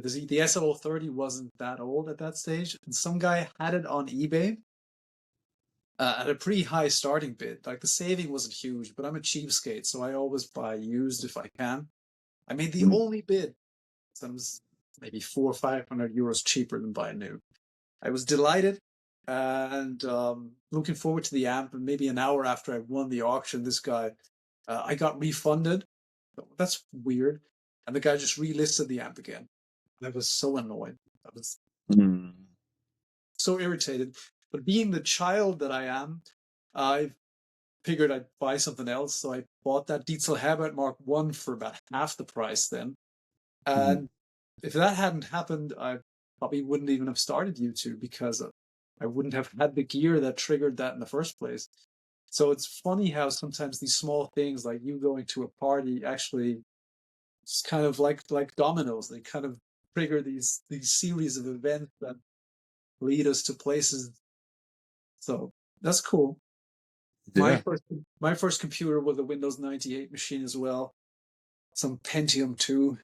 the SLO30 wasn't that old at that stage. And some guy had it on eBay at a pretty high starting bid. Like, the saving wasn't huge, but I'm a cheapskate, so I always buy used if I can. I made the only bid. So it was maybe 400 or 500 euros cheaper than buying new. I was delighted and looking forward to the amp. And maybe an hour after I won the auction, this guy, I got refunded. That's weird. And the guy just relisted the amp again. I was so annoyed. I was so irritated. But being the child that I am, I figured I'd buy something else. So I bought that Diesel Habit Mark I for about half the price then. And if that hadn't happened, I probably wouldn't even have started YouTube, because I wouldn't have had the gear that triggered that in the first place. So it's funny how sometimes these small things, like you going to a party, actually just kind of like dominoes. They kind of trigger these series of events that lead us to places. So that's cool. Yeah. My first computer was a Windows 98 machine as well. Some Pentium 2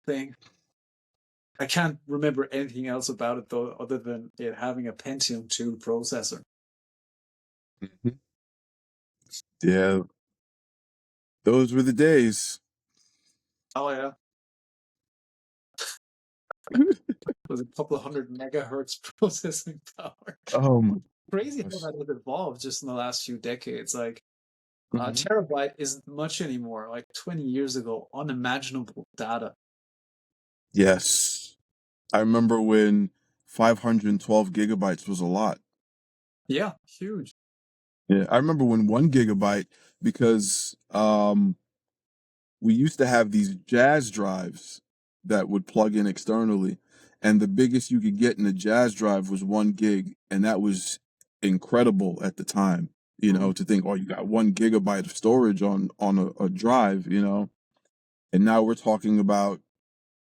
thing. I can't remember anything else about it, though, other than it having a Pentium 2 processor. Yeah. Those were the days. Oh, yeah. It was a couple of hundred megahertz processing power. Oh my Crazy how gosh. that has evolved just in the last few decades. Like, Mhm. terabyte isn't much anymore. Like 20 years ago, unimaginable data. Yes. I remember when 512 gigabytes was a lot. Yeah, huge. Yeah, I remember when 1 gigabyte, because we used to have these jazz drives that would plug in externally, and the biggest you could get in a jazz drive was 1 gig, and that was incredible at the time. To think, oh, you got 1 gigabyte of storage on a drive, and now we're talking about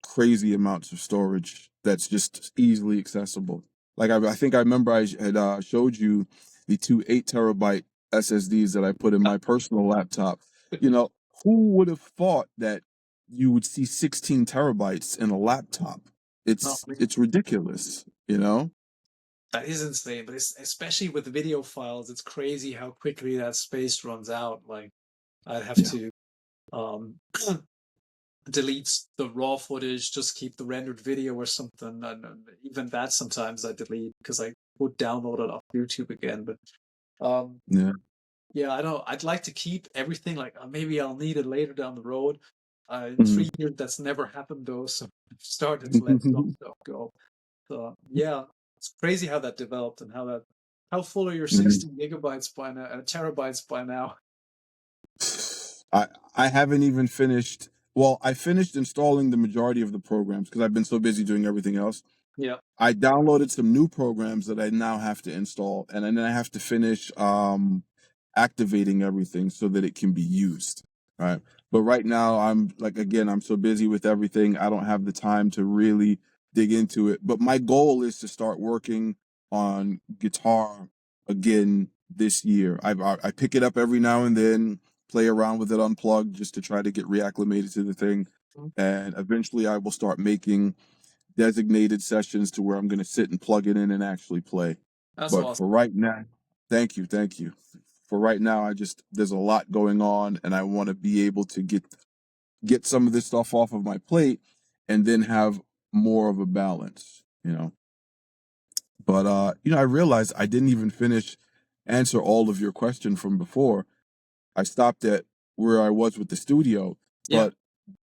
crazy amounts of storage that's just easily accessible. Like I think I remember I had showed you the two 8 terabyte SSDs that I put in my personal laptop. You know, who would have thought that you would see 16 terabytes in a laptop? Oh, It's ridiculous, you know? that is insane, but especially with video files, it's crazy how quickly that space runs out. Like, I'd have Yeah. to um, delete the raw footage, just keep the rendered video or something. And even that sometimes I delete because I would download it off YouTube again. But Yeah. yeah, I don't. I'd like to keep everything. Like, maybe I'll need it later down the road. In Mhm. 3 years, that's never happened though. So I've started to let some stuff go. So yeah, it's crazy how that developed and how full are your Mhm. 16 gigabytes by now, terabytes by now? I haven't even finished. Well, I finished installing the majority of the programs because I've been so busy doing everything else. Yeah. I downloaded some new programs that I now have to install, and then I have to finish activating everything so that it can be used. Right. But right now, I'm like, again, I'm so busy with everything. I don't have the time to really dig into it. But my goal is to start working on guitar again this year. I pick it up every now and then, play around with it unplugged just to try to get reacclimated to the thing. Mhm. And eventually I will start making designated sessions to where I'm going to sit and plug it in and actually play. That's But awesome. for right now, thank you, thank you. For right now, there's a lot going on, and I want to be able to get some of this stuff off of my plate, and then have more of a balance. But I realized I didn't even answer all of your question from before. I stopped at where I was with the studio. Yeah. But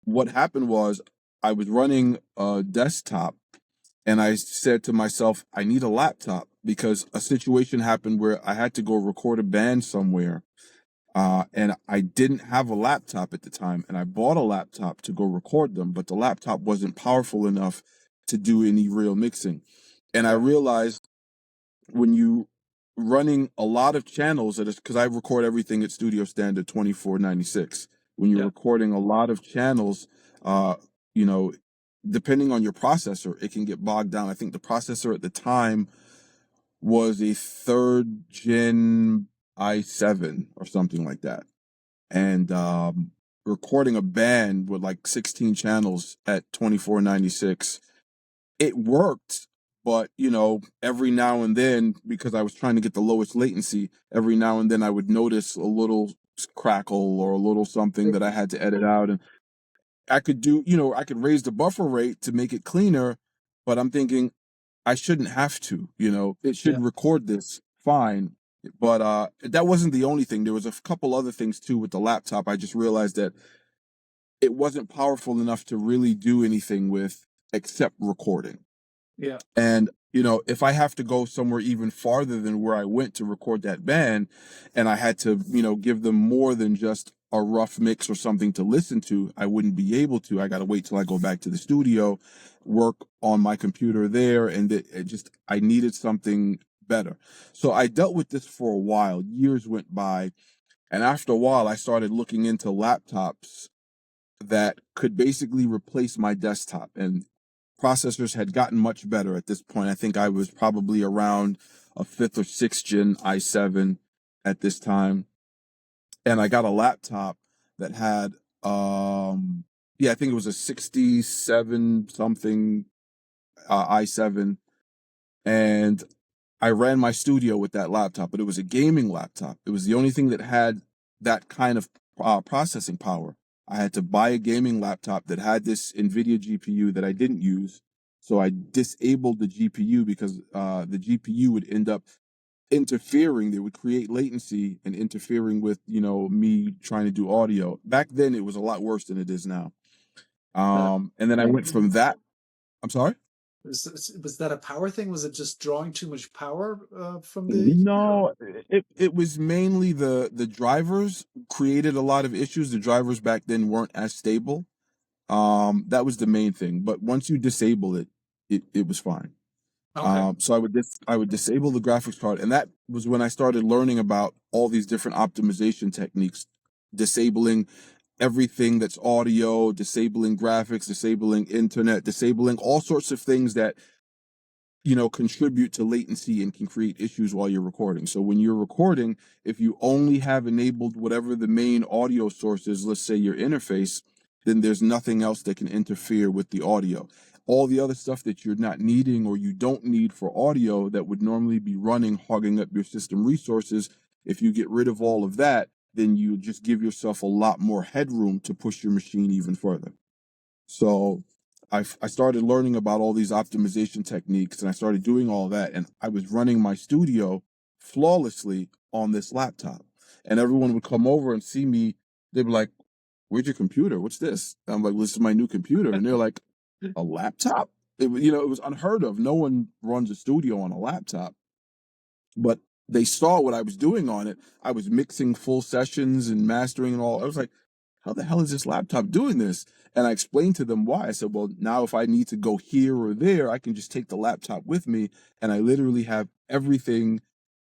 what happened was I was running a desktop, and I said to myself, I need a laptop because a situation happened where I had to go record a band somewhere. And I didn't have a laptop at the time, and I bought a laptop to go record them, but the laptop wasn't powerful enough to do any real mixing. And I Yeah. realized when you running a lot of channels at because I record everything at studio standard 2496. When you're Yeah. recording a lot of channels, uh, you know, depending on your processor, it can get bogged down. I think the processor at the time was a third gen i7 or something like that. And recording a band with like 16 channels at 2496, it worked, but every now and then, because I was trying to get the lowest latency, every now and then I would notice a little crackle or a little something that I had to edit out. And I could raise the buffer rate to make it cleaner, but I'm thinking I shouldn't have to. It should Yeah. record this fine. But that wasn't the only thing. There was a couple other things too with the laptop. I just realized that it wasn't powerful enough to really do anything with except recording. Yeah. And, if I have to go somewhere even farther than where I went to record that band, and I had to, give them more than just a rough mix or something to listen to, I wouldn't be able to. I got to wait till I go back to the studio, work on my computer there. And I needed something better. So I dealt with this for a while. Years went by. And after a while, I started looking into laptops that could basically replace my desktop. And processors had gotten much better at this point. I think I was probably around a fifth or sixth gen i7 at this time. And I got a laptop that had, I think it was a 67 something i7. And I ran my studio with that laptop, but it was a gaming laptop. It was the only thing that had that kind of processing power. I had to buy a gaming laptop that had this NVIDIA GPU that I didn't use. So I disabled the GPU because the GPU would end up interfering. They would create latency and interfering with, me trying to do audio. Back then, it was a lot worse than it is now. Uh, And then I went from that. I'm sorry? was that a power thing? Was it just drawing too much power from the? No, it was mainly the drivers created a lot of issues. The drivers back then weren't as stable. That was the main thing. But once you disable it, it was fine. Okay. So I would disable the graphics card, and that was when I started learning about all these different optimization techniques, disabling everything that's audio, disabling graphics, disabling internet, disabling all sorts of things that contribute to latency and can create issues while you're recording. So when you're recording, if you only have enabled whatever the main audio source is, let's say your interface, then there's nothing else that can interfere with the audio. All the other stuff that you're not needing or you don't need for audio that would normally be running, hogging up your system resources, if you get rid of all of that, then you just give yourself a lot more headroom to push your machine even further. So I started learning about all these optimization techniques, and I started doing all that. And I was running my studio flawlessly on this laptop. And everyone would come over and see me. They'd be like, "Where's your computer? What's this?" I'm like, "This is my new computer." And they're like, "A laptop?" It was unheard of. No one runs a studio on a laptop. But they saw what I was doing on it. I was mixing full sessions and mastering and all. I was like, how the hell is this laptop doing this? And I explained to them why. I said, well, now if I need to go here or there, I can just take the laptop with me. And I literally have everything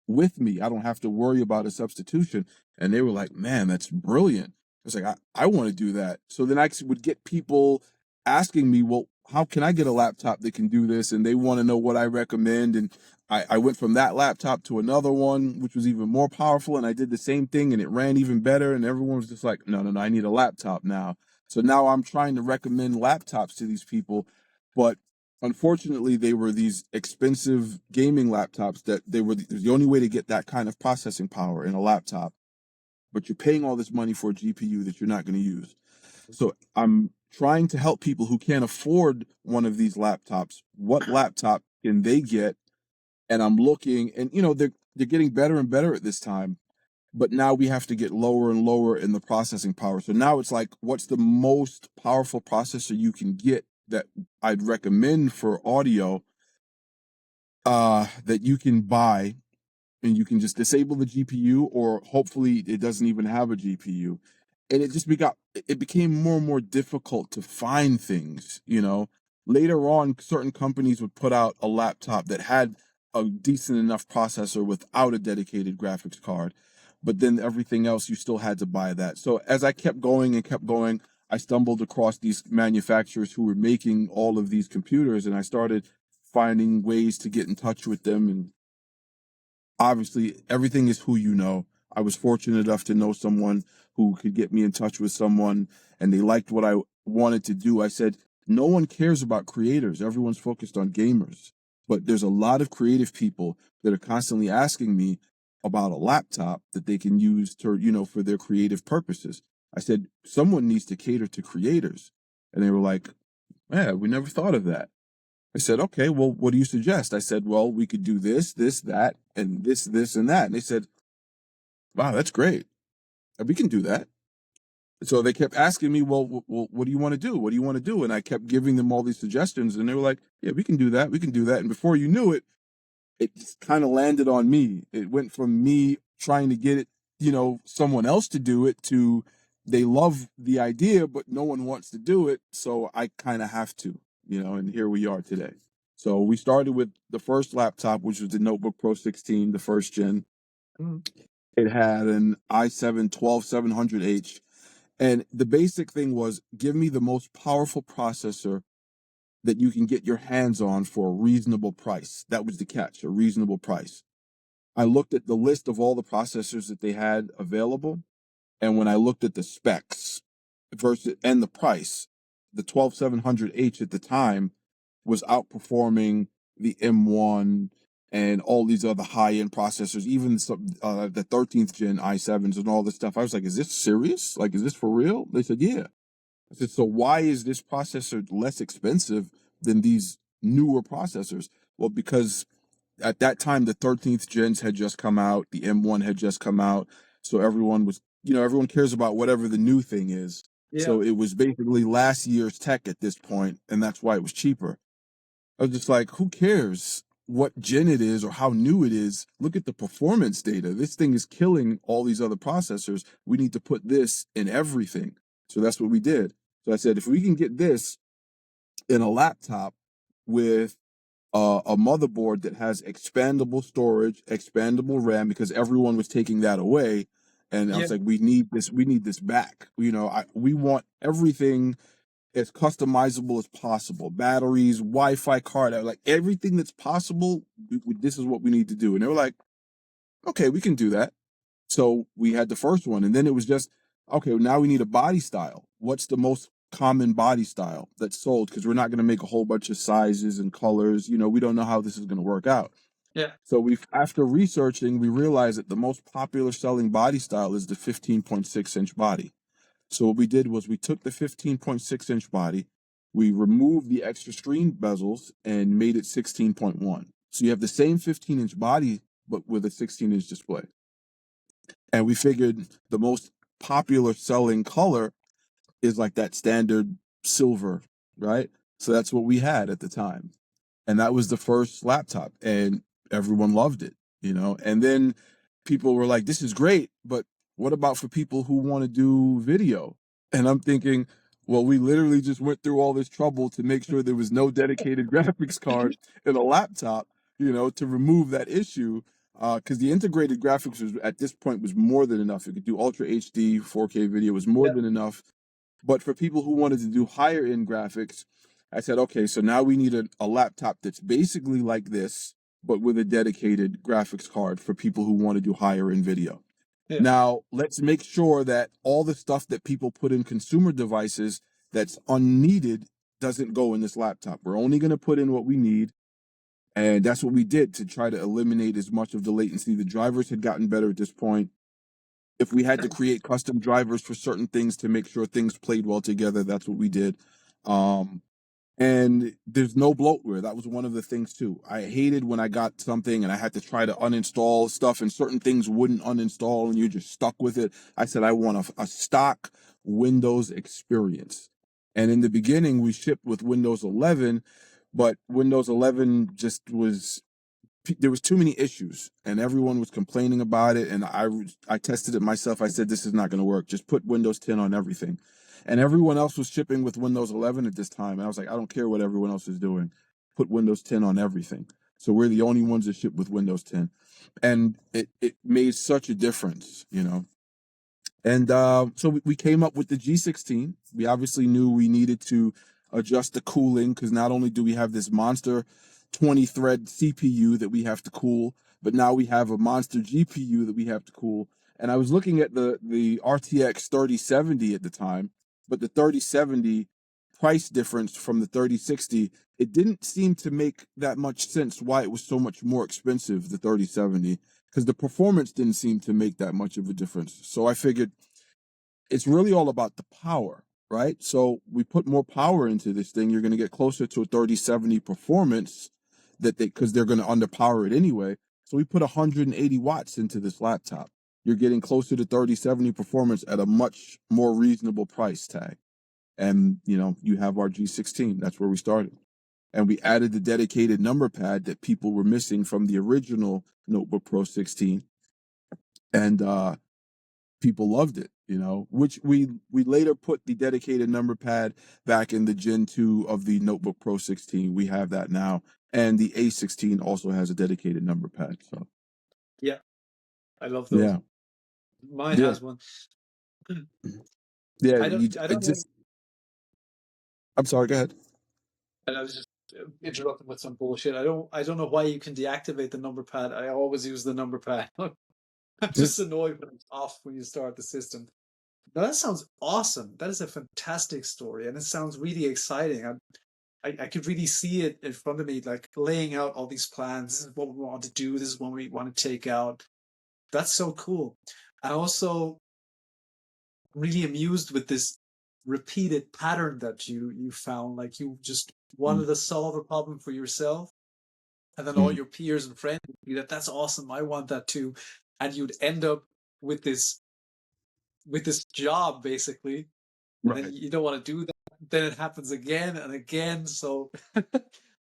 with me. I don't have to worry about a substitution. And they were like, man, that's brilliant. I was like, I want to do that. So then I would get people asking me, well, how can I get a laptop that can do this? And they want to know what I recommend. And I went from that laptop to another one, which was even more powerful. And I did the same thing and it ran even better. And everyone was just like, no, I need a laptop now. So now I'm trying to recommend laptops to these people. But unfortunately, they were these expensive gaming laptops that they were the only way to get that kind of processing power in a laptop. But you're paying all this money for a GPU that you're not going to use. So I'm trying to help people who can't afford one of these laptops. What laptop can they get and I'm looking, and they're getting better and better at this time. But now we have to get lower and lower in the processing power. So now it's like, what's the most powerful processor you can get that I'd recommend for audio that you can buy, and you can just disable the GPU, or hopefully it doesn't even have a GPU. And it became more and more difficult to find things. Later on, certain companies would put out a laptop that had a decent enough processor without a dedicated graphics card, but then everything else you still had to buy that. So as I kept going and kept going, I stumbled across these manufacturers who were making all of these computers, and I started finding ways to get in touch with them. And obviously, everything is who you know. I was fortunate enough to know someone who could get me in touch with someone, and they liked what I wanted to do. I said, no one cares about creators. Everyone's focused on gamers. But there's a lot of creative people that are constantly asking me about a laptop that they can use for their creative purposes. I said, someone needs to cater to creators. And they were like, yeah, we never thought of that. I said, okay, well, what do you suggest? I said, well, we could do this, that, and this, and that. And they said, wow, that's great. We can do that. So they kept asking me, well, what do you want to do? What do you want to do? And I kept giving them all these suggestions, and they were like, yeah, we can do that. We can do that. And before you knew it, it just kind of landed on me. It went from me trying to get it, someone else to do it, to they love the idea, but no one wants to do it. So I kind of have to, and here we are today. So we started with the first laptop, which was the Notebook Pro 16, the first gen. It had an i7 12700H. And the basic thing was, give me the most powerful processor that you can get your hands on for a reasonable price. That was the catch, a reasonable price. I looked at the list of all the processors that they had available, and when I looked at the specs and the price, the 12700H at the time was outperforming the M1 and all these other high-end processors, even the 13th gen i7s and all this stuff. I was like, is this serious? Like, is this for real? They said, yeah. I said, so why is this processor less expensive than these newer processors? Well, because at that time, the 13th gens had just come out, the M1 had just come out. So everyone cares about whatever the new thing is. Yeah. So it was basically last year's tech at this point, and that's why it was cheaper. I was just like, who cares what gen it is or how new it is? Look at the performance data. This thing is killing all these other processors. We need to put this in everything. So that's what we did. So I said, if we can get this in a laptop with a motherboard that has expandable storage, expandable RAM, because everyone was taking that away. And I was like, we need this back. We want everything as customizable as possible. Batteries, Wi-Fi card, like everything that's possible. This is what we need to do. And they were like, okay, we can do that. So we had the first one, and then it was just, okay, now we need a body style. What's the most common body style that's sold? Because we're not going to make a whole bunch of sizes and colors. We don't know how this is going to work out. Yeah. So after researching, we realized that the most popular selling body style is the 15.6-inch body. So what we did was we took the 15.6-inch body, we removed the extra screen bezels and made it 16.1. So you have the same 15-inch body, but with a 16-inch display. And we figured the most popular selling color is like that standard silver, right? So that's what we had at the time. And that was the first laptop, and everyone loved it, And then people were like, this is great, but what about for people who want to do video? And I'm thinking, well, we literally just went through all this trouble to make sure there was no dedicated graphics card in a laptop, to remove that issue. Because the integrated graphics at this point was more than enough. It could do Ultra HD, 4K video, was more than enough. But for people who wanted to do higher end graphics, I said, okay, so now we need a laptop that's basically like this, but with a dedicated graphics card for people who want to do higher end video. Yeah. Now, let's make sure that all the stuff that people put in consumer devices that's unneeded doesn't go in this laptop. We're only going to put in what we need. And that's what we did to try to eliminate as much of the latency. The drivers had gotten better at this point. If we had to create custom drivers for certain things to make sure things played well together, that's what we did. And there's no bloatware. That was one of the things too. I hated when I got something and I had to try to uninstall stuff and certain things wouldn't uninstall and you're just stuck with it. I said, I want a stock Windows experience. And in the beginning, we shipped with Windows 11, but Windows 11 just was, there was too many issues and everyone was complaining about it. And I tested it myself. I said, this is not going to work. Just put Windows 10 on everything. And everyone else was shipping with Windows 11 at this time. And I was like, I don't care what everyone else is doing. Put Windows 10 on everything. So we're the only ones that ship with Windows 10. And it made such a difference, you know. And so we came up with the G16. We obviously knew we needed to adjust the cooling because not only do we have this monster 20-thread CPU that we have to cool, but now we have a monster GPU that we have to cool. And I was looking at the RTX 3070 at the time, but the 3070 price difference from the 3060, it didn't seem to make that much sense why it was so much more expensive, the 3070, because the performance didn't seem to make that much of a difference. So I figured it's really all about the power, right? So we put more power into this thing. You're going to get closer to a 3070 performance because they're going to underpower it anyway. So we put 180 watts into this laptop. You're getting closer to 3070 performance at a much more reasonable price tag. And, you know, you have our G16. That's where we started. And we added the dedicated number pad that people were missing from the original Notebook Pro 16. And people loved it, you know, which we later put the dedicated number pad back in the Gen 2 of the Notebook Pro 16. We have that now. And the A16 also has a dedicated number pad. So Yeah, I love those. yeah. Mine Yeah. has one. Yeah. I don't know. I'm sorry, go ahead. And I was just interrupting with some bullshit. I don't know why you can deactivate the number pad. I always use the number pad. I'm just annoyed when it's off when you start the system. Now that sounds awesome. That is a fantastic story, and it sounds really exciting. I could really see it in front of me, like laying out all these plans. This is what we want to do. This is what we want to take out. That's so cool. And also really amused with this repeated pattern that you found. Like you just wanted to solve a problem for yourself, and then all your peers and friends would be that's awesome. I want that too, and you'd end up with this job basically. Right. And then you don't want to do that. Then it happens again and again. So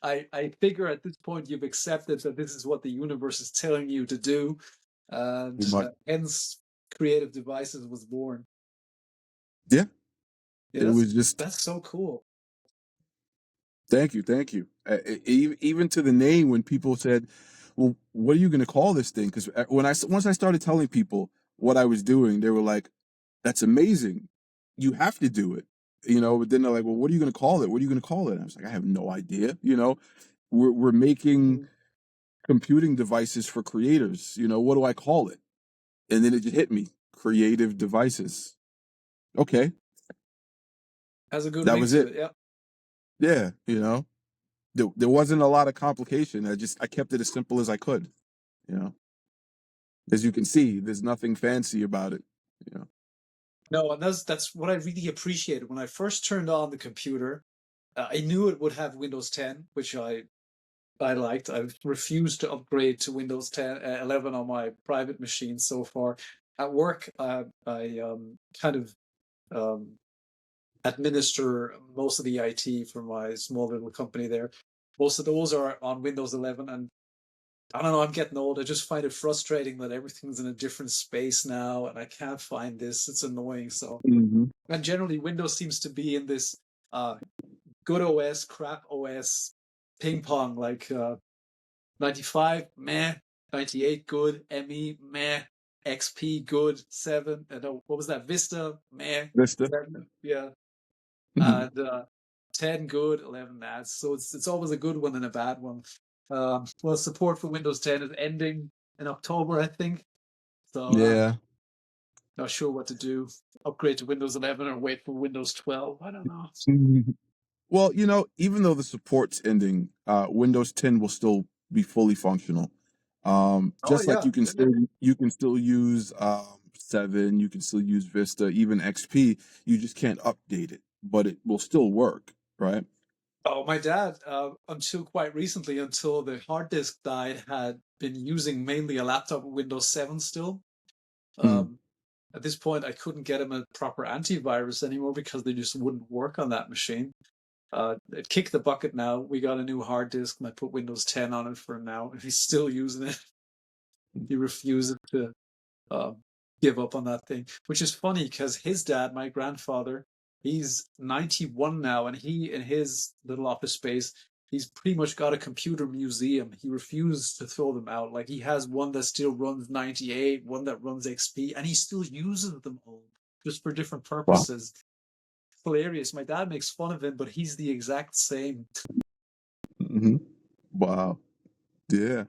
I figure at this point you've accepted that this is what the universe is telling you to do, and hence Kreative Devices was born. Yeah. Yeah, It was just, that's so cool. thank you. Even to the name, when people said, well, what are you going to call this thing? Because once I started telling people what I was doing, they were like, that's amazing. You have to do it. You know, but then they're like, well, what are you going to call it? What are you going to call it? And I was like, I have no idea. You know, we're making computing devices for creators. You know, what do I call it? And then it just hit me, Kreative Devices. Okay. Has a good That ring was to it. it. Yeah. Yeah. You know, there wasn't a lot of complication. I kept it as simple as I could, you know. As you can see, there's nothing fancy about it, you know. No, and that's what I really appreciated when I first turned on the computer. I knew it would have Windows 10, which I liked. I've refused to upgrade to Windows 10, 11 on my private machine so far. At work, I kind of administer most of the IT for my small little company there. Most of those are on Windows 11, and I don't know, I'm getting old. I just find it frustrating that everything's in a different space now, and I can't find this. It's annoying. So, and generally, Windows seems to be in this good OS, crap OS ping pong. Like 95, meh. 98, good. ME, meh. XP, good. 7. What was that? Vista, meh. Vista. 7, yeah. And 10, good. 11, bad. So it's always a good one and a bad one. Well, support for Windows 10 is ending in October, I think. So Yeah. not sure what to do. Upgrade to Windows 11 or wait for Windows 12. I don't know. Well, you know, even though the support's ending, Windows 10 will still be fully functional. Just like yeah. you can still use 7, you can still use Vista, even XP. You just can't update it, but it will still work, right? Oh, my dad, until quite recently, until the hard disk died, had been using mainly a laptop with Windows 7 still. Mm. Um, at this point, I couldn't get him a proper antivirus anymore because they just wouldn't work on that machine. It kicked the bucket now. We got a new hard disk and I put Windows 10 on it for now. If he's still using it, he refuses to um, give up on that thing, which is funny because his dad, my grandfather, he's 91 now, and he, in his little office space, he's pretty much got a computer museum. He refuses to throw them out. Like he has one that still runs 98, one that runs XP, and he still uses them all just for different Wow. purposes. Hilarious. My dad makes fun of him, but he's the exact same. Hmm. Wow. Yeah.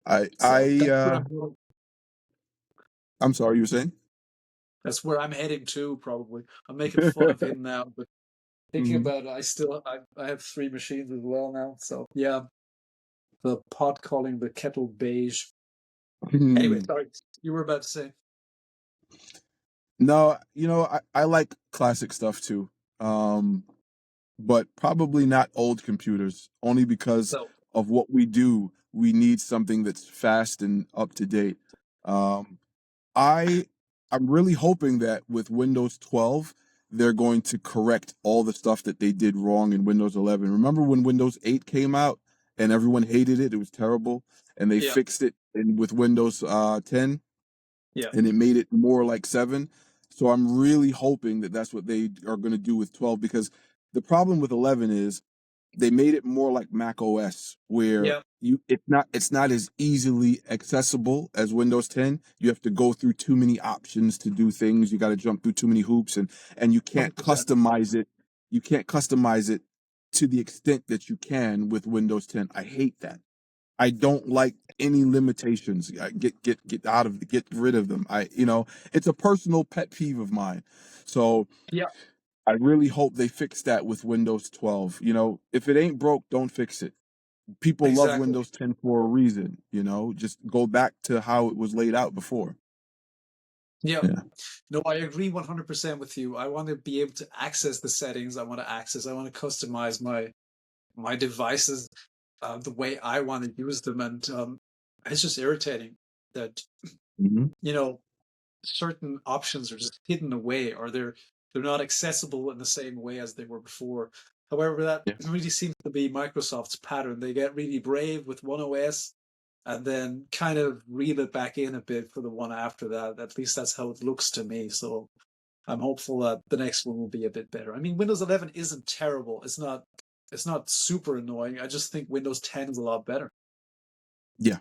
I So I that's where uh I'm. I'm sorry, you were saying? That's where I'm heading to. Probably, I'm making fun of him now, but thinking Hmm. about it, I have three machines as well now. So yeah, the pot calling the kettle beige. Anyway, Hmm. sorry, you were about to say. No, I like classic stuff too. Um, but probably not old computers, only because So of what we do. We need something that's fast and up to date. Um, I I'm really hoping that with Windows 12, they're going to correct all the stuff that they did wrong in Windows 11. Remember when Windows 8 came out and everyone hated it? It was terrible, and they yeah, fixed it with Windows 10, yeah, and it made it more like 7. So I'm really hoping that that's what they are going to do with 12, because the problem with 11 is they made it more like Mac OS, where yeah, it's not as easily accessible as Windows 10. You have to go through too many options to do things. You got to jump through too many hoops, and you can't 100%. customize it. You can't customize it to the extent that you can with Windows 10. I hate that. I don't like any limitations. Get out of get rid of them. It's a personal pet peeve of mine. So Yeah, I really hope they fix that with Windows 12. If it ain't broke, don't fix it. People love exactly. Windows 10 for a reason. Just go back to how it was laid out before. Yeah, Yeah. no, I agree 100% with you. I want to be able to access the settings. I want to customize my devices the way I want to use them, and it's just irritating that Hmm. you know certain options are just hidden away, or they're not accessible in the same way as they were before. However, that Yeah. really seems to be Microsoft's pattern. They get really brave with one OS and then kind of reel it back in a bit for the one after that. At least that's how it looks to me. So I'm hopeful that the next one will be a bit better. I mean, Windows 11 isn't terrible. It's not super annoying. I just think Windows 10 is a lot better. Yeah.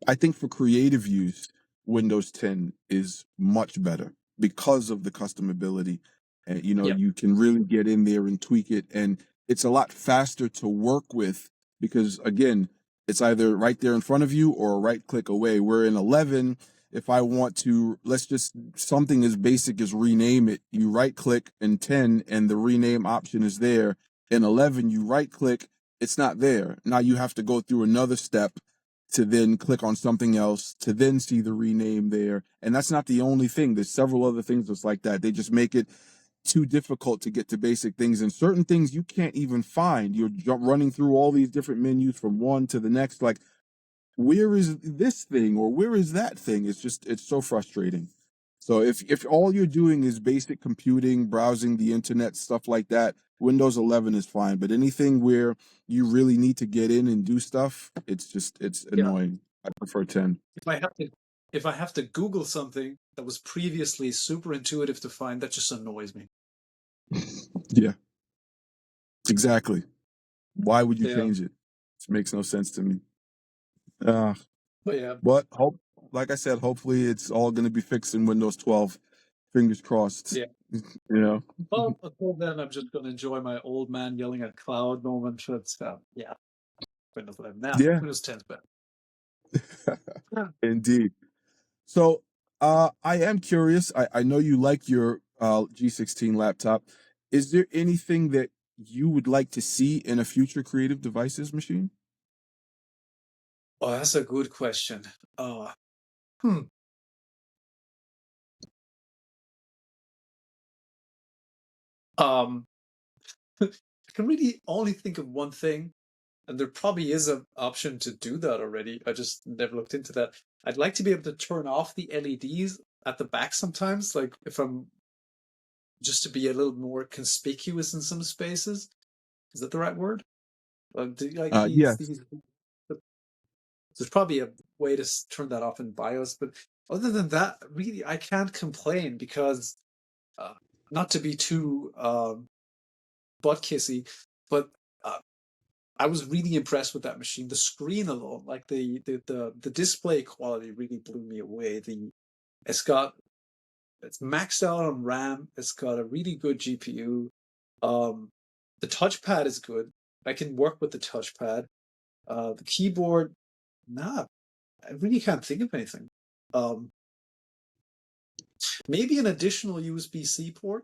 I think for creative use, Windows 10 is much better because of the customability. And Yeah. you can really get in there and tweak it, and it's a lot faster to work with because again, it's either right there in front of you or a right click away. Where in 11, if I want to, let's just something as basic as rename it, you right click in 10 and the rename option is there. In 11, you right click, it's not there. Now you have to go through another step to then click on something else to then see the rename there. And that's not the only thing. There's several other things that's like that. They just make it too difficult to get to basic things, and certain things you can't even find. You're running through all these different menus from one to the next. Like, where is this thing or where is that thing? It's so frustrating. So if all you're doing is basic computing, browsing the internet, stuff like that, Windows 11 is fine. But anything where you really need to get in and do stuff, it's Yeah. annoying. I prefer 10. If I have to if I have to Google something that was previously super intuitive to find, that just annoys me. Yeah, exactly. Why would you Yeah. change it? It makes no sense to me. Uh, But yeah. but like I said, hopefully it's all going to be fixed in Windows 12. Fingers crossed. Yeah. you know. Well, until then, I'm just going to enjoy my old man yelling at cloud moment. But yeah, Windows 11. Now, Yeah, Windows 10's better. Yeah. indeed. So, I am curious. I know you like your G16 laptop. Is there anything that you would like to see in a future Creative Devices machine? Oh, that's a good question. Uh, hmm. Um, can really only think of one thing, and there probably is an option to do that already. I just never looked into that. I'd like to be able to turn off the LEDs at the back sometimes, like if I'm just to be a little more conspicuous in some spaces. Is that the right word? Like Yes. there's probably a way to turn that off in BIOS, but other than that, really, I can't complain because not to be too butt kissy, but I was really impressed with that machine. The screen alone, like the display quality, really blew me away. It's maxed out on RAM. It's got a really good GPU. The touchpad is good. I can work with the touchpad. The keyboard, nah, I really can't think of anything. Maybe an additional USB-C port.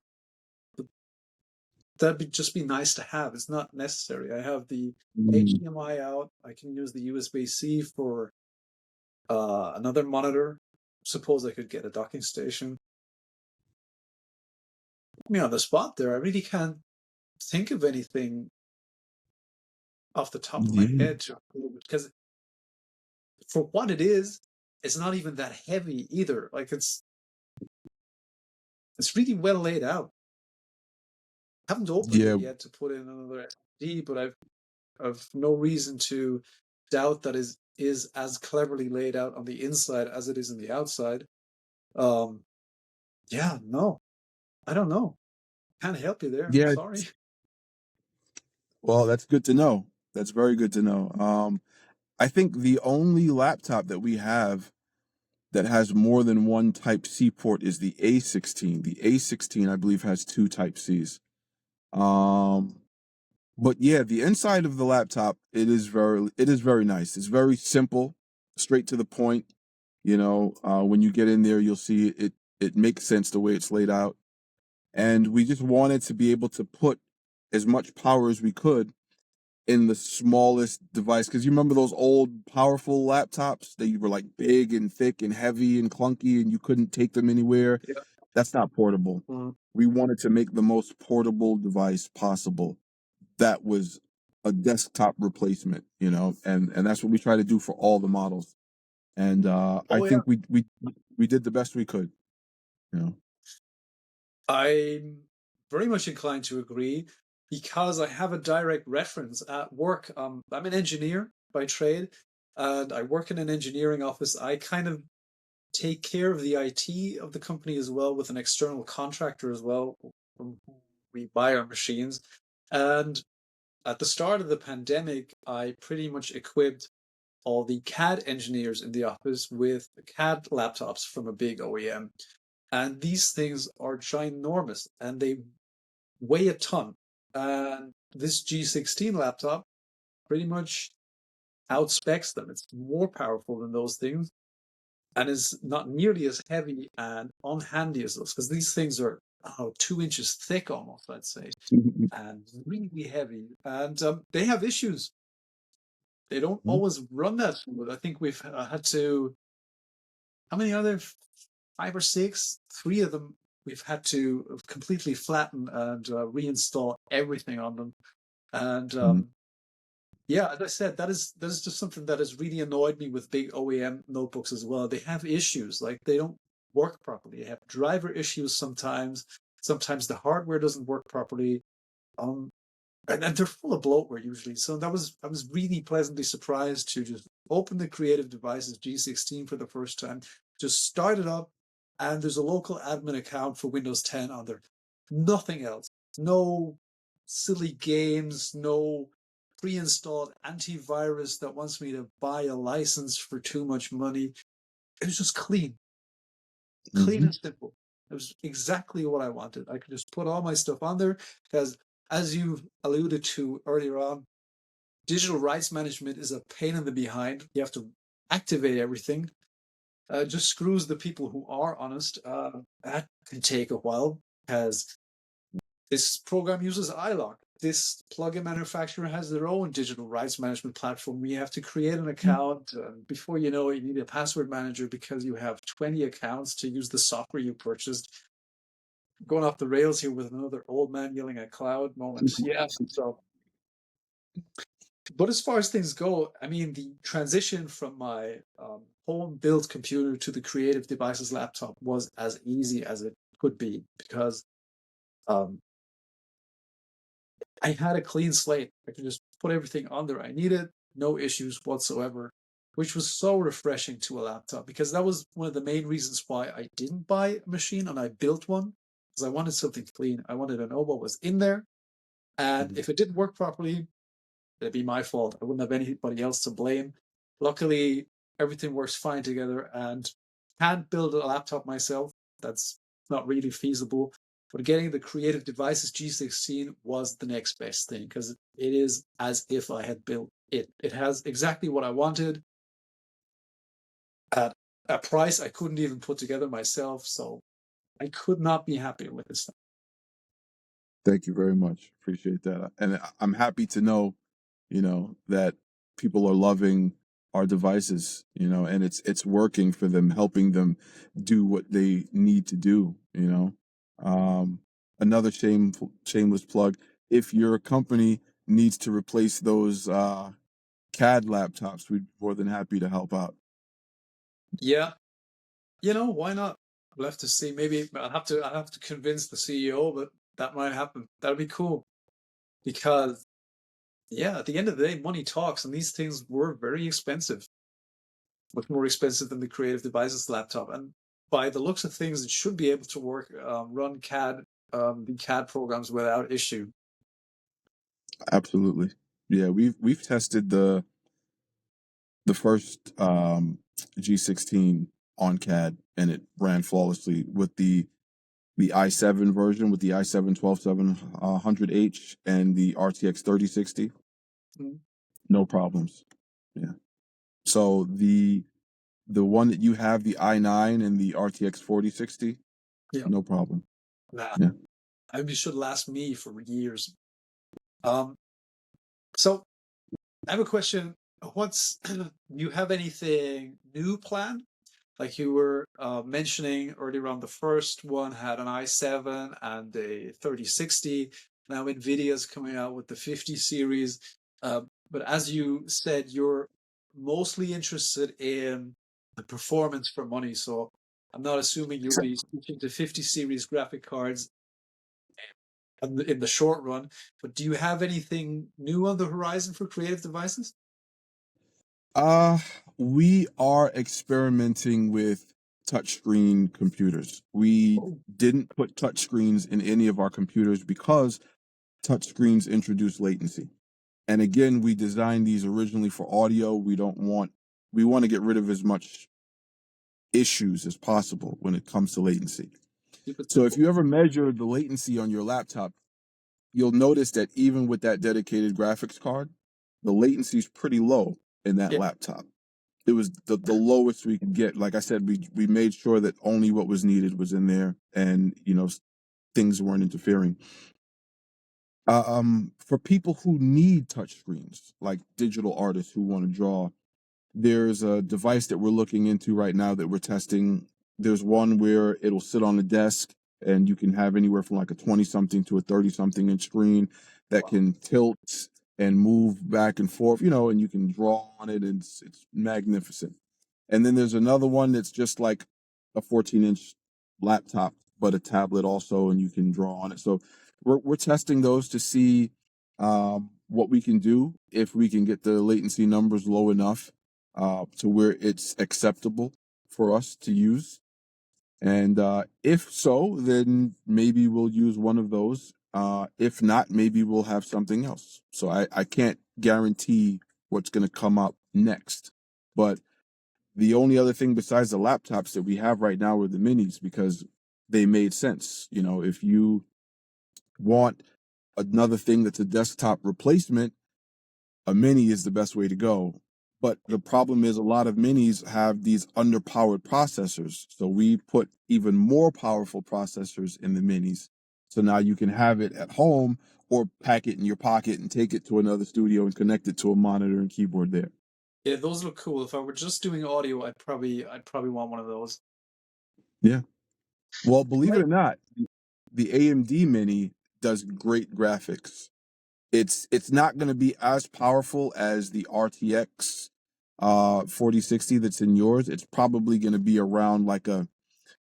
That'd just be nice to have. It's not necessary. I have the HDMI out. I can use the USB-C for another monitor. Suppose I could get a docking station. Put me on the spot there. I really can't think of anything off the top of my head because for what it is, it's not even that heavy either. Like it's really well laid out. I haven't opened it yet to put in another SD, but I've no reason to doubt that is as cleverly laid out on the inside as it is on the outside. Yeah, no, I don't know. Can't help you there. Yeah. Sorry. Well, that's good to know. That's very good to know. I think the only laptop that we have that has more than one Type-C port is the A16. The A16, I believe, has two Type-Cs. But yeah, the inside of the laptop, it is very nice. It's very simple, straight to the point. When you get in there, you'll see it makes sense the way it's laid out. And we just wanted to be able to put as much power as we could in the smallest device. Because you remember those old powerful laptops that were like big and thick and heavy and clunky and you couldn't take them anywhere? Yeah. That's not portable. We wanted to make the most portable device possible that was a desktop replacement, and that's what we try to do for all the models. And I think we did the best we could. I'm very much inclined to agree because I have a direct reference at work. I'm an engineer by trade, and I work in an engineering office. I kind of take care of the IT of the company as well with an external contractor as well. We buy our machines. And at the start of the pandemic, I pretty much equipped all the CAD engineers in the office with CAD laptops from a big OEM. And these things are ginormous and they weigh a ton. And this G16 laptop pretty much outspecs them. It's more powerful than those things and is not nearly as heavy and unhandy as those because these things are 2 inches thick almost, I'd say, and really heavy. And they have issues. They don't always run that smooth. I think we've had to, how many are there? 5 or 6? 3 of them we've had to completely flatten and reinstall everything on them. And yeah, as I said, that is just something that has really annoyed me with big OEM notebooks as well. They have issues, like they don't work properly. They have driver issues sometimes. Sometimes the hardware doesn't work properly. And they're full of bloatware usually. So I was really pleasantly surprised to just open the Kreative Devices G16 for the first time, just start it up, and there's a local admin account for Windows 10 on there. Nothing else. No silly games, no pre-installed antivirus that wants me to buy a license for too much money. It was just clean. Clean and simple. It was exactly what I wanted. I could just put all my stuff on there because, as you alluded to earlier on, digital rights management is a pain in the behind. You have to activate everything. Just screws the people who are honest. That can take a while because this program uses iLok. This plugin manufacturer has their own digital rights management platform. You have to create an account. Before you know it, you need a password manager because you have 20 accounts to use the software you purchased. going off the rails here with another old man yelling at cloud moment. Yeah. So, but as far as things go, I mean, the transition from my home built computer to the Creative Devices laptop was as easy as it could be because um, I had a clean slate. I could just put everything on there I needed, no issues whatsoever, which was so refreshing to a laptop because that was one of the main reasons why I didn't buy a machine and I built one because I wanted something clean. I wanted to know what was in there. And if it didn't work properly, it'd be my fault. I wouldn't have anybody else to blame. Luckily, everything works fine together and can't build a laptop myself. That's not really feasible. But getting the Creative Devices G16 was the next best thing because it is as if I had built it. It has exactly what I wanted at a price I couldn't even put together myself. So I could not be happier with this thing. Thank you very much. Appreciate that. And I'm happy to know, that people are loving our devices, and it's working for them, helping them do what they need to do. Another shameless plug. If your company needs to replace those CAD laptops, we'd be more than happy to help out. Yeah, why not? We'll have to see. Maybe I'll have to convince the CEO, but that might happen. That'd be cool. Because yeah, at the end of the day, money talks, and these things were very expensive. Much more expensive than the Creative Devices laptop. And by the looks of things, it should be able to work, run the CAD programs without issue. Absolutely. Yeah, we've tested the first G16 on CAD, and it ran flawlessly with the i7 version, with the i7 12700H and the RTX 3060. Mm. No problems. Yeah. So the one that you have, the i9 and the RTX 4060, Yeah, no problem. nah, Yeah. I mean, it should last me for years. Um, so I have a question. Do you have anything new planned? Like you were mentioning earlier on, the first one had an i7 and a 3060. Now NVIDIA's coming out with the 50 series. But as you said, you're mostly interested in the performance for money. So I'm not assuming you'll be switching to 50 series graphic cards in the short run. But do you have anything new on the horizon for Creative Devices? Uh, we are experimenting with touchscreen computers. We Oh, didn't put touchscreens in any of our computers because touchscreens introduce latency. And again, we designed these originally for audio. We want to get rid of as much issues as possible when it comes to latency. keep it So if simple. you ever measure the latency on your laptop, you'll notice that even with that dedicated graphics card, the latency is pretty low in that Yeah. laptop. It was the lowest we could get. Like I said, we made sure that only what was needed was in there, and things weren't interfering. For people who need touchscreens, like digital artists who want to draw, there's a device that we're looking into right now that we're testing. There's one where it'll sit on the desk and you can have anywhere from like a 20 something to a 30 something inch screen that Wow. can tilt and move back and forth, and you can draw on it, and it's magnificent. And then there's another one that's just like a 14-inch laptop, but a tablet also, and you can draw on it. So we're testing those to see what we can do, if we can get the latency numbers low enough to where it's acceptable for us to use. And if so, then maybe we'll use one of those. If not, maybe we'll have something else. So I can't guarantee what's going to come up next. But the only other thing besides the laptops that we have right now are the minis, because they made sense. If you want another thing that's a desktop replacement, a mini is the best way to go. But the problem is a lot of minis have these underpowered processors. So we put even more powerful processors in the minis. So now you can have it at home or pack it in your pocket and take it to another studio and connect it to a monitor and keyboard there. Yeah, those look cool. If I were just doing audio, I'd probably want one of those. Yeah. Well, believe it or not, the AMD Mini does great graphics. It's not going to be as powerful as the RTX 4060 that's in yours. It's probably going to be around like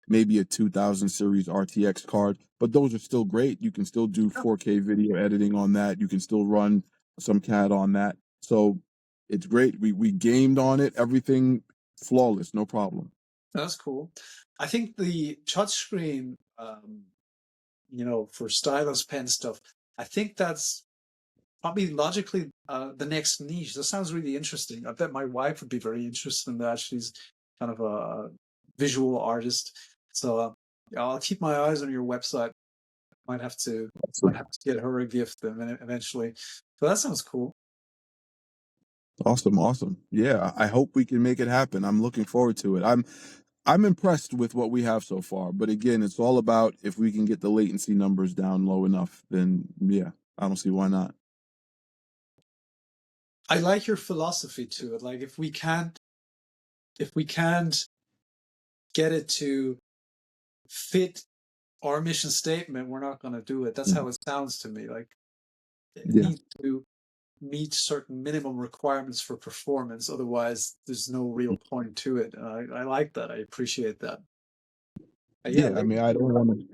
maybe a 2000 series RTX card, but those are still great. You can still do 4K video editing on that. You can still run some CAD on that. So it's great. We gamed on it, everything flawless, no problem. That's cool. I think the touchscreen, for stylus pen stuff, I think that's probably logically the next niche. That sounds really interesting. I bet my wife would be very interested in that. She's kind of a visual artist. So I'll keep my eyes on your website. Might have to get her a gift eventually. So that sounds cool. Awesome. Yeah, I hope we can make it happen. I'm looking forward to it. I'm impressed with what we have so far, but again, it's all about if we can get the latency numbers down low enough, then yeah, I don't see why not. I like your philosophy to it. Like if we can't get it to fit our mission statement, we're not going to do it. That's how it sounds to me. Like it needs to meet certain minimum requirements for performance. Otherwise, there's no real point to it. I like that. I appreciate that. Yeah, I mean, I don't want to.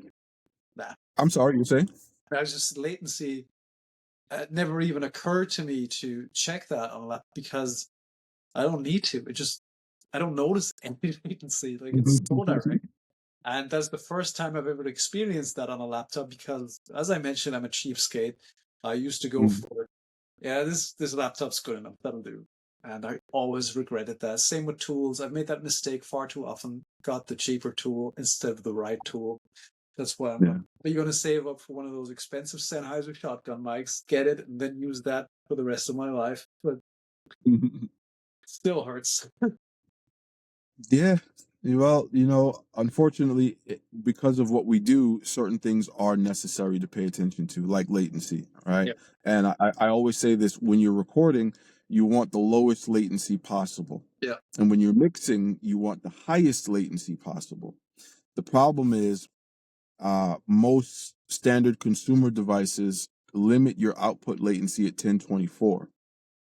Nah. I'm sorry, you're saying? I was just latency. It never even occurred to me to check that on a laptop because I don't need to. I don't notice any latency. Like it's so direct. And that's the first time I've ever experienced that on a laptop because, as I mentioned, I'm a cheapskate. I used to go for, this laptop's good enough. That'll do. And I always regretted that. Same with tools. I've made that mistake far too often. Got the cheaper tool instead of the right tool. That's why I'm like, are you going to save up for one of those expensive Sennheiser shotgun mics, get it, and then use that for the rest of my life? But still hurts. Yeah. Well, unfortunately, because of what we do, certain things are necessary to pay attention to, like latency, right? Yep. And I always say this, when you're recording, you want the lowest latency possible. Yeah. And when you're mixing, you want the highest latency possible. The problem is most standard consumer devices limit your output latency at 1024.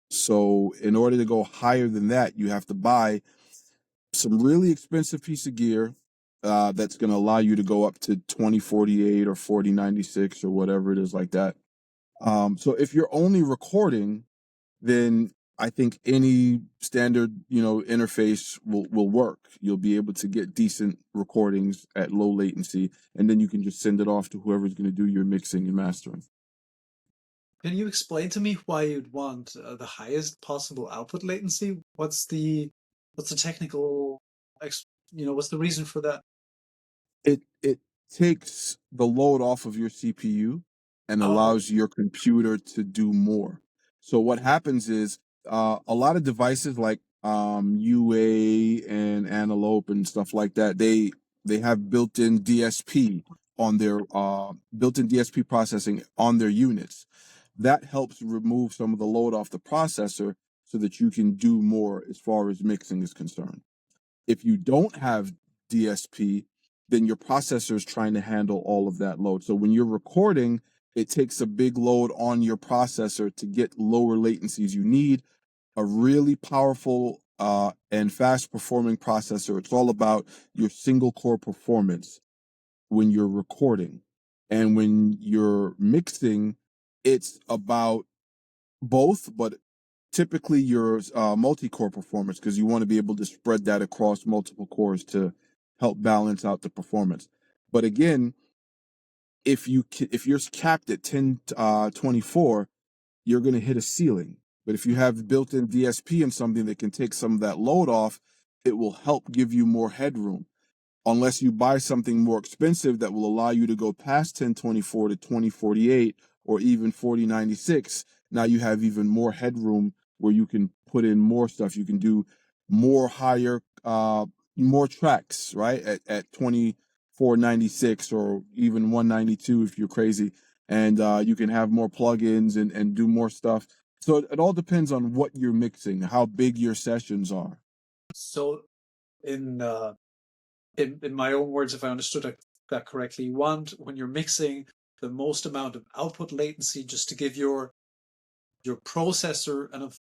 So in order to go higher than that, you have to buy some really expensive piece of gear that's going to allow you to go up to 2048 or 4096 or whatever it is like that. So if you're only recording, then I think any standard, interface will work. You'll be able to get decent recordings at low latency, and then you can just send it off to whoever's going to do your mixing and mastering. Can you explain to me why you'd want the highest possible output latency? What's the technical, what's the reason for that? It takes the load off of your CPU and allows your computer to do more. So what happens is a lot of devices like UA and Antelope and stuff like that, they have built-in DSP on their built-in DSP processing on their units. That helps remove some of the load off the processor so that you can do more as far as mixing is concerned. If you don't have DSP, then your processor is trying to handle all of that load. So when you're recording, it takes a big load on your processor to get lower latencies. You need a really powerful and fast performing processor. It's all about your single core performance when you're recording. And when you're mixing, it's about both, but typically your multi-core performance, because you want to be able to spread that across multiple cores to help balance out the performance. But again, if you're capped at 1024, you're going to hit a ceiling. But if you have built-in DSP and something that can take some of that load off, it will help give you more headroom. Unless you buy something more expensive that will allow you to go past 1024 to 2048 or even 4096, now you have even more headroom where you can put in more stuff. You can do more higher, more tracks, right? At 2496 or even 192 if you're crazy. And you can have more plugins and do more stuff. So it all depends on what you're mixing, how big your sessions are. So in my own words, if I understood it that correctly. You want, when you're mixing, the most amount of output latency just to give your processor enough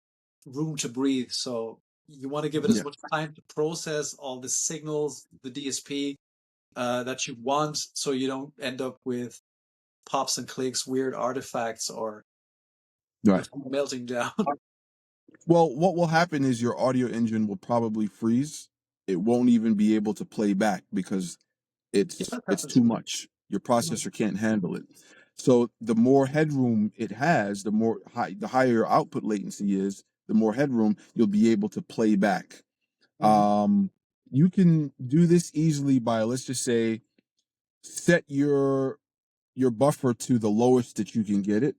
room to breathe. So you want to give it as Yeah. much time to process all the signals, the DSP that you want, so you don't end up with pops and clicks, weird artifacts, or the Right. phone melting down. Well, what will happen is your audio engine will probably freeze. It won't even be able to play back because Yeah, that it's happens. too much. Your Mhm. processor can't handle it. So the more headroom it has, the higher output latency is, the more headroom you'll be able to play back. Mhm. Um, you can do this easily by, let's just say, set your buffer to the lowest that you can get it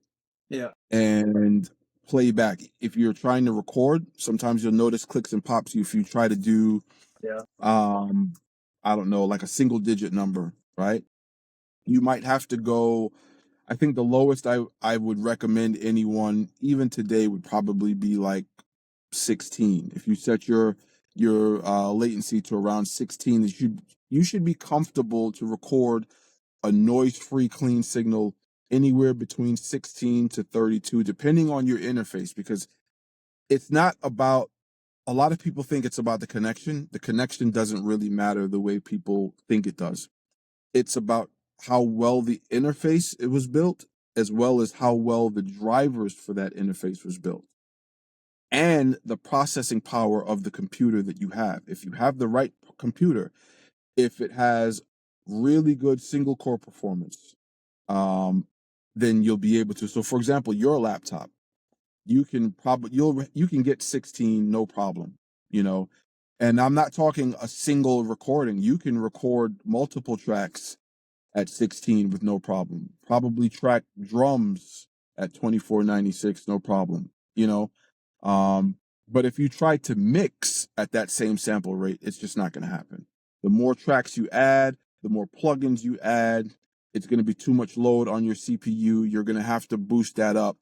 Yeah, and play back. If you're trying to record, sometimes you'll notice clicks and pops. If you try to do, yeah, um, I don't know, like a single digit number, right? You might have to go. I think the lowest I would recommend anyone, even today, would probably be like 16. If you set your latency to around 16, you should be comfortable to record a noise-free clean signal anywhere between 16 to 32, depending on your interface, because it's not about, a lot of people think it's about the connection. The connection doesn't really matter the way people think it does. It's about how well the interface it was built, as well as how well the drivers for that interface was built, and the processing power of the computer that you have. If you have the right computer, if it has really good single core performance, um, then you'll be able to. So, for example, your laptop, you can get 16 no problem, you know. And I'm not talking a single recording. You can record multiple tracks at 16 with no problem. Probably track drums at 2496, no problem, you know. Um, but if you try to mix at that same sample rate, it's just not going to happen. The more tracks you add, the more plugins you add, it's going to be too much load on your CPU. You're going to have to boost that up.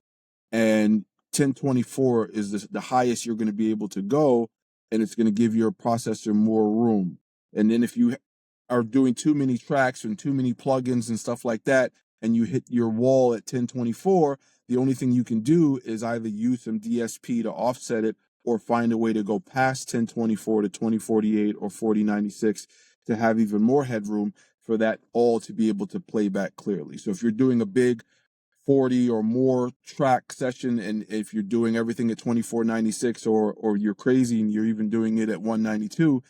And 1024 is the highest you're going to be able to go, and it's going to give your processor more room. And then if you are doing too many tracks and too many plugins and stuff like that, and you hit your wall at 1024, the only thing you can do is either use some DSP to offset it or find a way to go past 1024 to 2048 or 4096 to have even more headroom for that all to be able to play back clearly. So if you're doing a big 40 or more track session, and if you're doing everything at 2496, or you're crazy and you're even doing it at 192,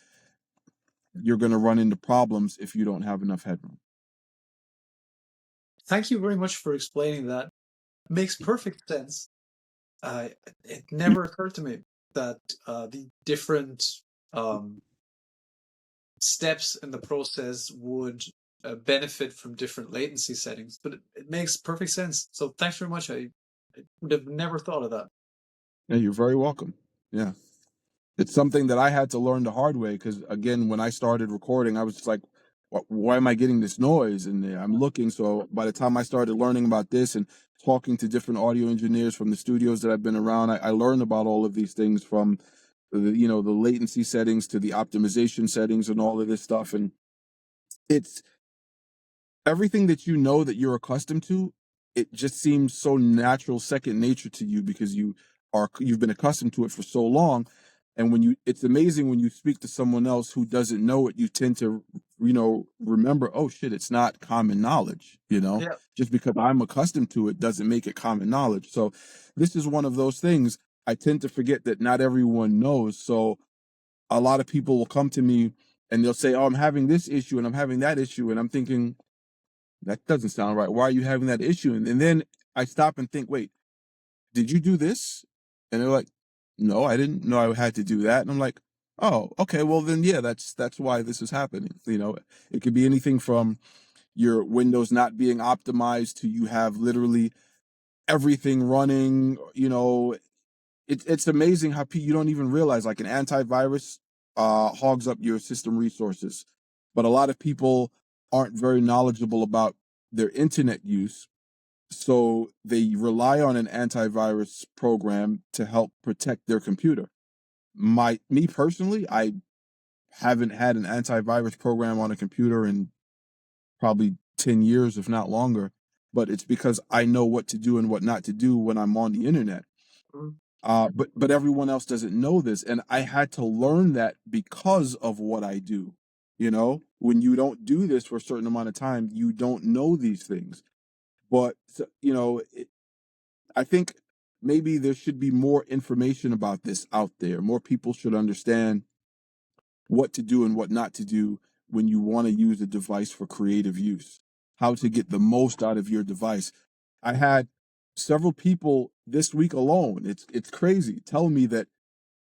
you're going to run into problems if you don't have enough headroom. thank you very much for explaining that. Makes perfect sense. It never occurred to me that the different um, steps in the process would benefit from different latency settings, but it makes perfect sense. So thanks very much. I would have never thought of that. Yeah, you're very welcome. Yeah. It's something that I had to learn the hard way because, again, when I started recording, I was just like, why am I getting this noise? And I'm looking. So by the time I started learning about this and talking to different audio engineers from the studios that I've been around, I learned about all of these things, from the latency settings to the optimization settings and all of this stuff. And it's everything that that you're accustomed to. It just seems so natural, second nature to you, because you've been accustomed to it for so long. And it's amazing when you speak to someone else who doesn't know it, you tend to remember, oh shit, it's not common knowledge. Yeah. Just because I'm accustomed to it doesn't make it common knowledge. So this is one of those things. I tend to forget that not everyone knows. So a lot of people will come to me and they'll say, oh, I'm having this issue and I'm having that issue, and I'm thinking, that doesn't sound right. Why are you having that issue? And then I stop and think, wait, did you do this? And they're like, no, I didn't know I had to do that. And I'm like, oh, okay, well then, yeah, that's why this is happening. It could be anything from your Windows not being optimized to you have literally everything running. It's amazing how you don't even realize, like, an antivirus hogs up your system resources, but a lot of people aren't very knowledgeable about their internet use, so they rely on an antivirus program to help protect their computer. Me personally, I haven't had an antivirus program on a computer in probably 10 years, if not longer. But it's because I know what to do and what not to do when I'm on the internet. Mm. But everyone else doesn't know this, and I had to learn that because of what I do. You know, when you don't do this for a certain amount of time, you don't know these things. But you know, I think maybe there should be more information about this out there. More people should understand what to do and what not to do when you want to use a device for creative use, how to get the most out of your device. I had several people this week alone, it's crazy, tell me that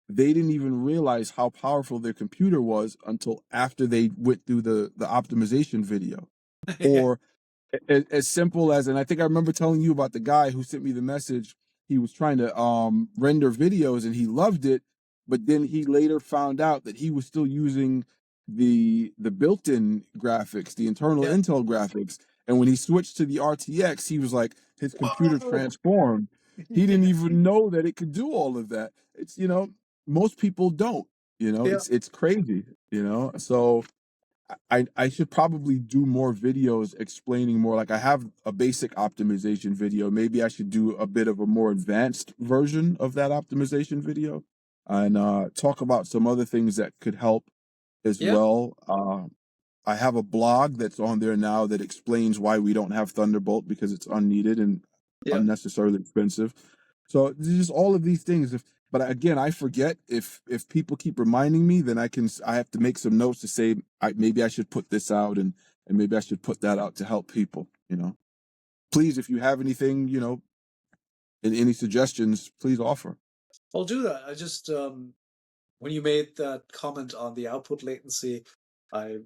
they didn't even realize how powerful their computer was until after they went through the optimization video. Yeah. Or as simple as, and I think I remember telling you about the guy who sent me the message. He was trying to render videos and he loved it, but then he later found out that he was still using the built-in graphics, the internal Yeah. Intel graphics. And when he switched to the RTX, he was like, his computer Whoa. transformed. He Yeah. didn't even know that it could do all of that. It's, you know, most people don't, you know, Yeah. it's crazy, you know. So I should probably do more videos explaining more. Like I have a basic optimization video. Maybe I should do a bit of a more advanced version of that optimization video and talk about some other things that could help as Yeah. well. I have a blog that's on there now that explains why we don't have Thunderbolt because it's unneeded and Yeah. unnecessarily expensive. So there's just all of these things. But again, I forget if people keep reminding me, then I have to make some notes to say maybe I should put this out and maybe I should put that out to help people. You know, please, if you have anything, you know, and any suggestions, please offer. I'll do that. I just when you made that comment on the output latency, I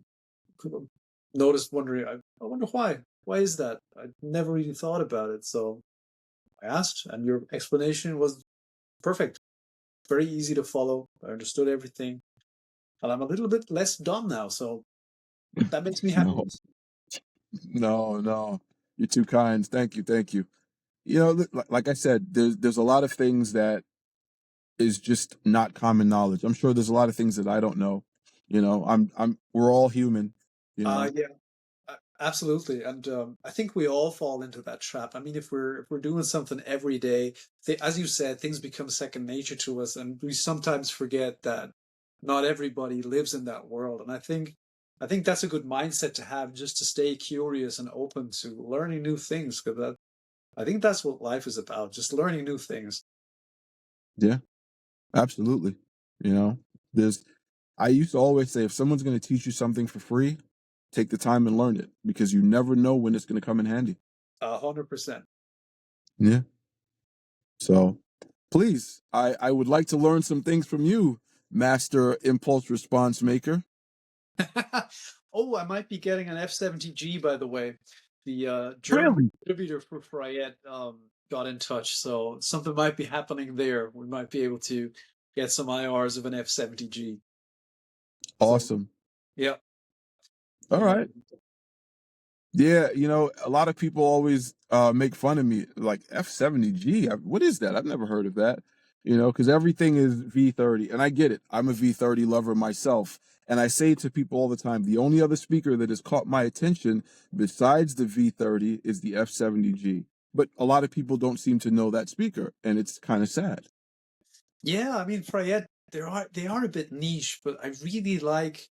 noticed wondering. I wonder why. Why is that? I never really thought about it. So I asked, and your explanation was perfect. Very easy to follow. I understood everything, and I'm a little bit less dumb now. So that makes me happy. No, no, you're too kind. Thank you, thank you. You know, like I said, there's a lot of things that is just not common knowledge. I'm sure there's a lot of things that I don't know. You know, we're all human. You know. Yeah, absolutely. And I think we all fall into that trap. I mean, if we're doing something every day, as you said, things become second nature to us, and we sometimes forget that not everybody lives in that world. And I think that's a good mindset to have, just to stay curious and open to learning new things. Because I think that's what life is about, just learning new things. Yeah, absolutely. You know, there's. I used to always say, if someone's going to teach you something for free, take the time and learn it because you never know when it's going to come in handy. 100%. Yeah. So please, I would like to learn some things from you, master impulse response maker. Oh, I might be getting an F70G, by the way. The German Really? distributor for Freyet got in touch, so something might be happening there. We might be able to get some IRs of an F70G. So, Awesome. yeah. All The, right. Yeah, you know, a lot of people always make fun of me, like F70G. What is that? I've never heard of that. You know, because everything is V30, and I get it. I'm a V30 lover myself, and I say to people all the time, the only other speaker that has caught my attention besides the V30 is the F70G. But a lot of people don't seem to know that speaker, and it's kind of sad. yeah, I mean Freyet, they are a bit niche, but I really like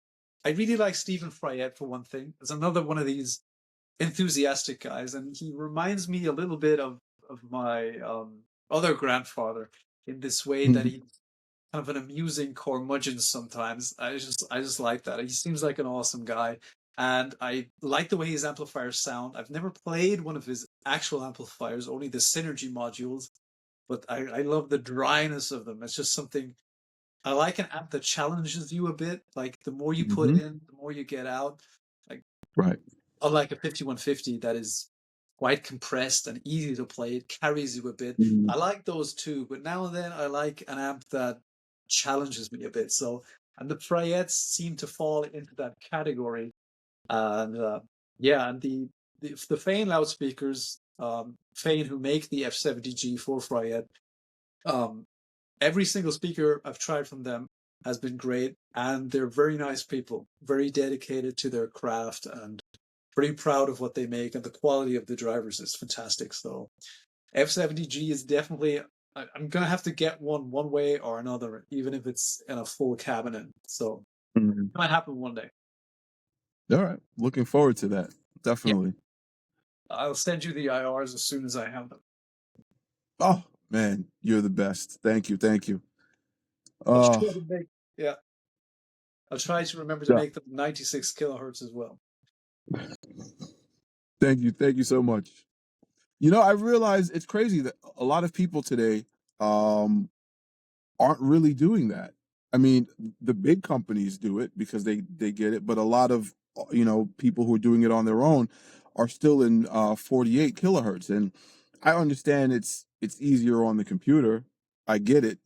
Stephen Freyet for one thing. There's another one of these enthusiastic guys, and he reminds me a little bit of my other grandfather in this way that he's kind of an amusing curmudgeon sometimes. I just like that. He seems like an awesome guy, and I like the way his amplifiers sound. I've never played one of his actual amplifiers, only the synergy modules, but I love the dryness of them. It's just something I like, an amp that challenges you a bit. Like the more you put Hmm. in, the more you get out. Like Right. unlike a 5150 that is quite compressed and easy to play, it carries you a bit. Mhm. I like those too, but now and then I like an amp that challenges me a bit. So, and the Freyets seem to fall into that category. And yeah, and the Fane loudspeakers, Fane who make the F70G for Freyet, um, every single speaker I've tried from them has been great, and they're very nice people, very dedicated to their craft, and pretty proud of what they make, and the quality of the drivers is fantastic. So F70G is definitely, I'm gonna have to get one way or another, even if it's in a full cabinet. So Mhm. it might happen one day. All right. Looking forward to that. Yeah, Definitely. I'll send you the IRs as soon as I have them. Oh, man, you're the best. Thank you. Thank you. I'll Uh, try to make, yeah, I'll try to remember to yeah. make them 96 kilohertz as well. Thank you. Thank you so much. You know, I realize it's crazy that a lot of people today um, aren't really doing that. I mean, the big companies do it because they get it, but a lot of people who are doing it on their own are still in 48 kilohertz, and I understand it's easier on the computer. I get it.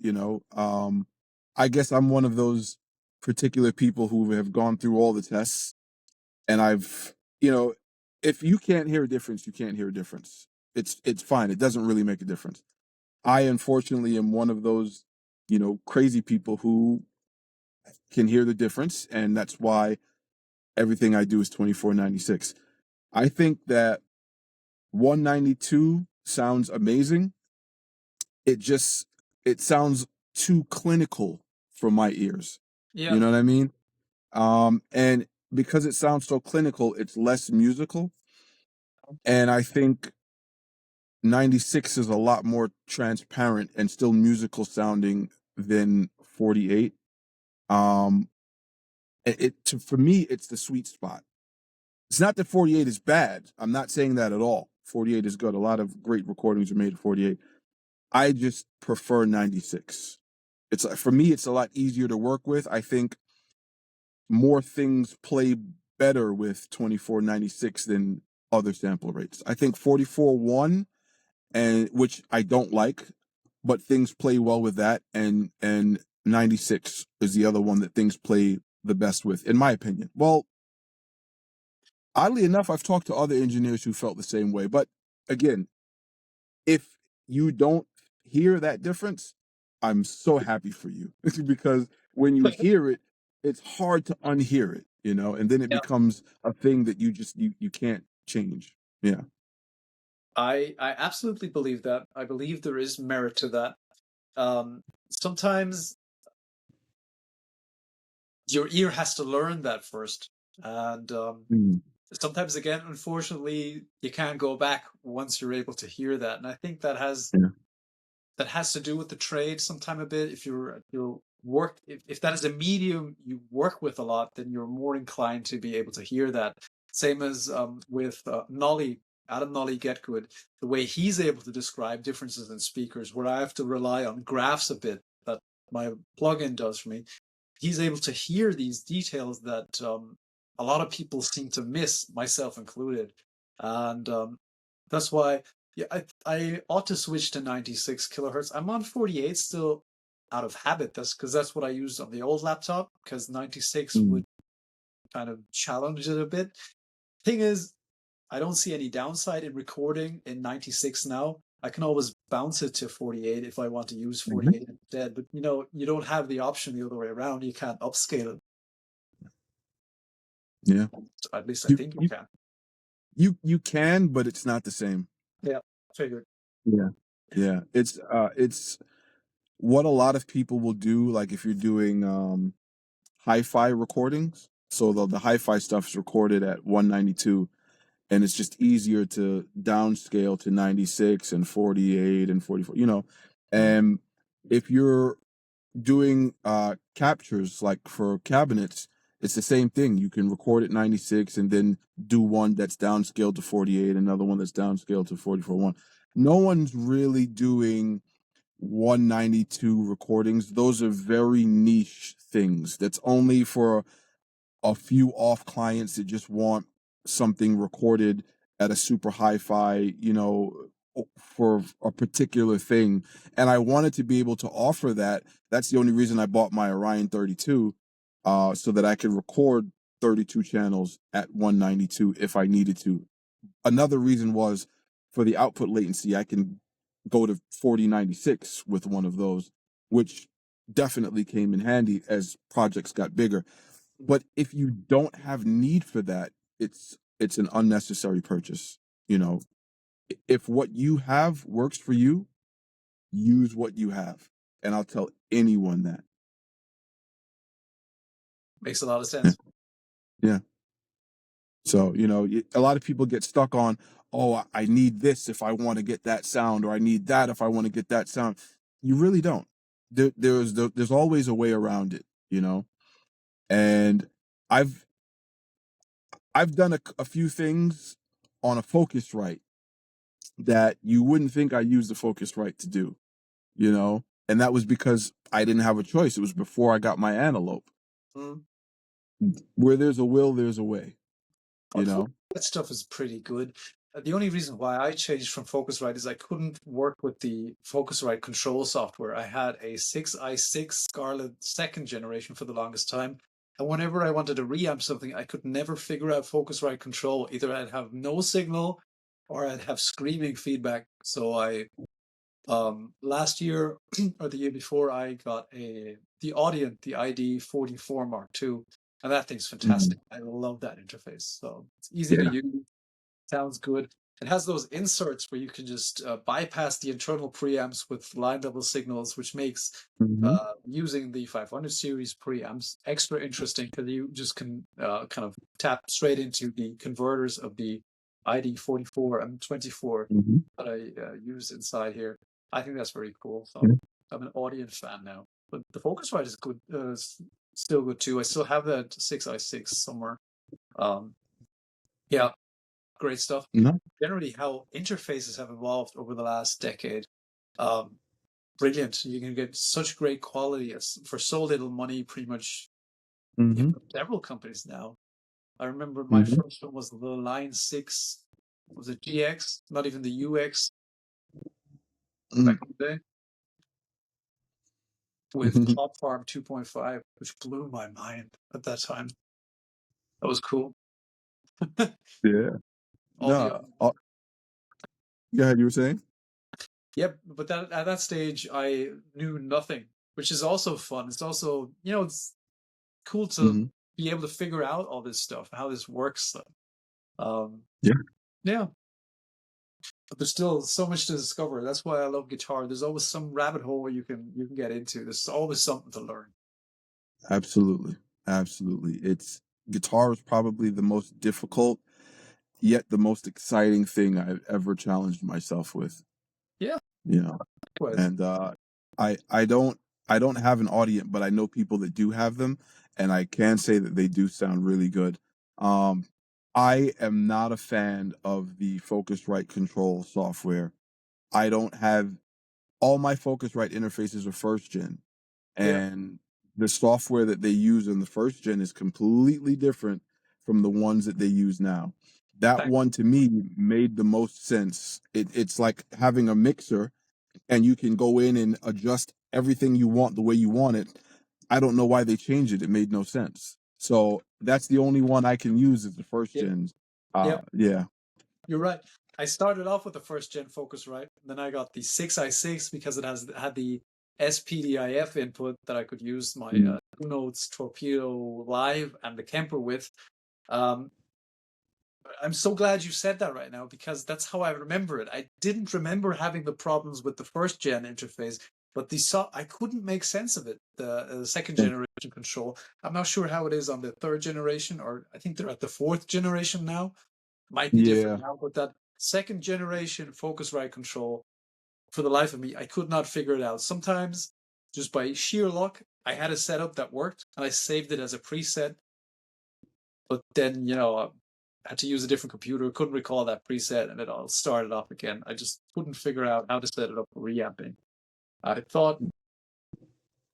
I guess I'm one of those particular people who have gone through all the tests, and I've if you can't hear a difference, you can't hear a difference. It's fine. It doesn't really make a difference. I unfortunately am one of those, crazy people who can hear the difference, and that's why everything I do is 2496. I think that 192 sounds amazing. It just it sounds too clinical for my ears. Yeah, You know what I mean? And because it sounds so clinical, it's less musical. And I think 96 is a lot more transparent and still musical sounding than 48. Um, for me, it's the sweet spot. It's not that 48 is bad. I'm not saying that at all. 48 is good. A lot of great recordings are made at 48. I just prefer 96. It's for me, it's a lot easier to work with. I think more things play better with 2496 than other sample rates. I think 44.1, and which I don't like, but things play well with that, and 96 is the other one that things play the best with, in my opinion. Well, oddly enough, I've talked to other engineers who felt the same way. But again, if you don't hear that difference, I'm so happy for you because when you hear it, it's hard to unhear it, and then it yeah. becomes a thing that you can't change. Yeah. I absolutely believe that. I believe there is merit to that. Sometimes your ear has to learn that first, and Mm. sometimes again, unfortunately, you can't go back once you're able to hear that. And I think Yeah. that has to do with the trade sometime a bit. If you're work if that is a medium you work with a lot, then you're more inclined to be able to hear that. Same as with Nolly, Adam Nolly Getgood, the way he's able to describe differences in speakers, where I have to rely on graphs a bit that my plugin does for me. He's able to hear these details that a lot of people seem to miss, myself included, and that's why yeah, I ought to switch to 96 kilohertz. I'm on 48 still out of habit. That's what I used on the old laptop, because 96 Mm. would kind of challenge it a bit. Thing is, I don't see any downside in recording in 96 now. I can always bounce it to 48 if I want to use Mhm. 48 instead. But you don't have the option the other way around. You can't upscale it. Yeah. At least I You, think you you can. you can, but it's not the same. Yeah, figured. Yeah. Yeah. It's what a lot of people will do, like if you're doing hi-fi recordings. So the hi-fi stuff is recorded at 192, and it's just easier to downscale to 96 and 48 and 44, Mm. And if you're doing captures like for cabinets, it's the same thing. You can record at 96 and then do one that's downscaled to 48, another one that's downscaled to 44.1. No one's really doing 192 recordings. Those are very niche things. That's only for a few off clients that just want something recorded at a super hi-fi, for a particular thing. And I wanted to be able to offer that. That's the only reason I bought my Orion 32, so that I could record 32 channels at 192 if I needed to. Another reason was for the output latency, I can go to 4096 with one of those, which definitely came in handy as projects got bigger. But if you don't have need for that, it's an unnecessary purchase. You know, if what you have works for you, use what you have. And I'll tell anyone that. Makes a lot of sense. Yeah. So, you know, a lot of people get stuck on, oh, I need this if I want to get that sound, or I need that if I want to get that sound. You really don't. There's always a way around it, you know. And I've done a few things on a Focusrite that you wouldn't think I used the Focusrite to do, you know. And that was because I didn't have a choice. It was before I got my Antelope. Mm. Where there's a will, there's a way, you know. That stuff is pretty good. The only reason why I changed from Focusrite is I couldn't work with the Focusrite control software. I had a 6i6 Scarlett second generation for the longest time. And whenever I wanted to reamp something, I could never figure out Focusrite control. Either I'd have no signal or I'd have screaming feedback. So I last year or the year before, I got the Audient, the ID44 Mark II, and that thing's fantastic. I love that interface. So it's easy to use, sounds good. It has those inserts where you can just bypass the internal preamps with line level signals, which makes using the 500 series preamps extra interesting because you just can kind of tap straight into the converters of the ID44 and 24 that I use inside here. I think that's very cool. So I'm an Audient fan now. But the Focusrite is good, still good too. I still have that 6i6 somewhere. Yeah, great stuff. Generally, how interfaces have evolved over the last decade. Brilliant. You can get such great quality for so little money, pretty much several companies now. I remember my first one was the Line 6. Was it GX? Not even the UX. Back in the day. With Top Farm 2.5, which blew my mind at that time. That was cool. Yeah. No. Go ahead, you were saying? Yep, but at that stage, I knew nothing, which is also fun. It's also, it's cool to be able to figure out all this stuff, how this works. Yeah. But there's still so much to discover. That's why I love guitar. There's always some rabbit hole where you can get into. There's always something to learn. Absolutely. Guitar is probably the most difficult, yet the most exciting thing I've ever challenged myself with. Yeah. You know. And I don't have an Audient, but I know people that do have them, and I can say that they do sound really good. I am not a fan of the Focusrite control software. I don't have all my Focusrite interfaces are first gen, and the software that they use in the first gen is completely different from the ones that they use now. That one to me made the most sense. It's like having a mixer and you can go in and adjust everything you want the way you want it. I don't know why they changed it. It made no sense. So that's the only one I can use is the first gen. Yeah. You're right. I started off with the first gen Focusrite. Then I got the 6i6 because it had the SPDIF input that I could use my Two Notes Torpedo Live and the Kemper with. I'm so glad you said that right now because that's how I remember it. I didn't remember having the problems with the first gen interface, but I couldn't make sense of it. The second generation control. I'm not sure how it is on the third generation, or I think they're at the fourth generation now. Might be different now, but that second generation Focusrite control, for the life of me, I could not figure it out. Sometimes, just by sheer luck, I had a setup that worked, and I saved it as a preset. But then, I had to use a different computer, couldn't recall that preset, and it all started off again. I just couldn't figure out how to set it up for reamping. I thought,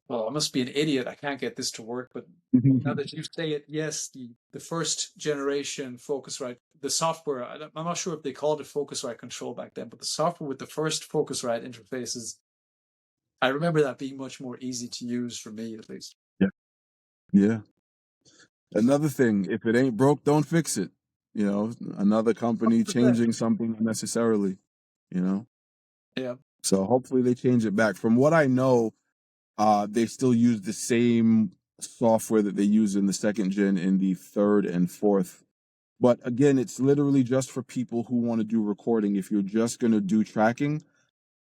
well, I must be an idiot. I can't get this to work. But now that you say it, yes, the first generation Focusrite, the software, I'm not sure if they called it Focusrite control back then, but the software with the first Focusrite interfaces, I remember that being much more easy to use for me, at least. Yeah. Another thing, if it ain't broke, don't fix it. Another company 100%. Changing something unnecessarily, Yeah. So hopefully they change it back. From what I know, they still use the same software that they use in the second gen in the third and fourth But again, it's literally just for people who want to do recording. If you're just going to do tracking,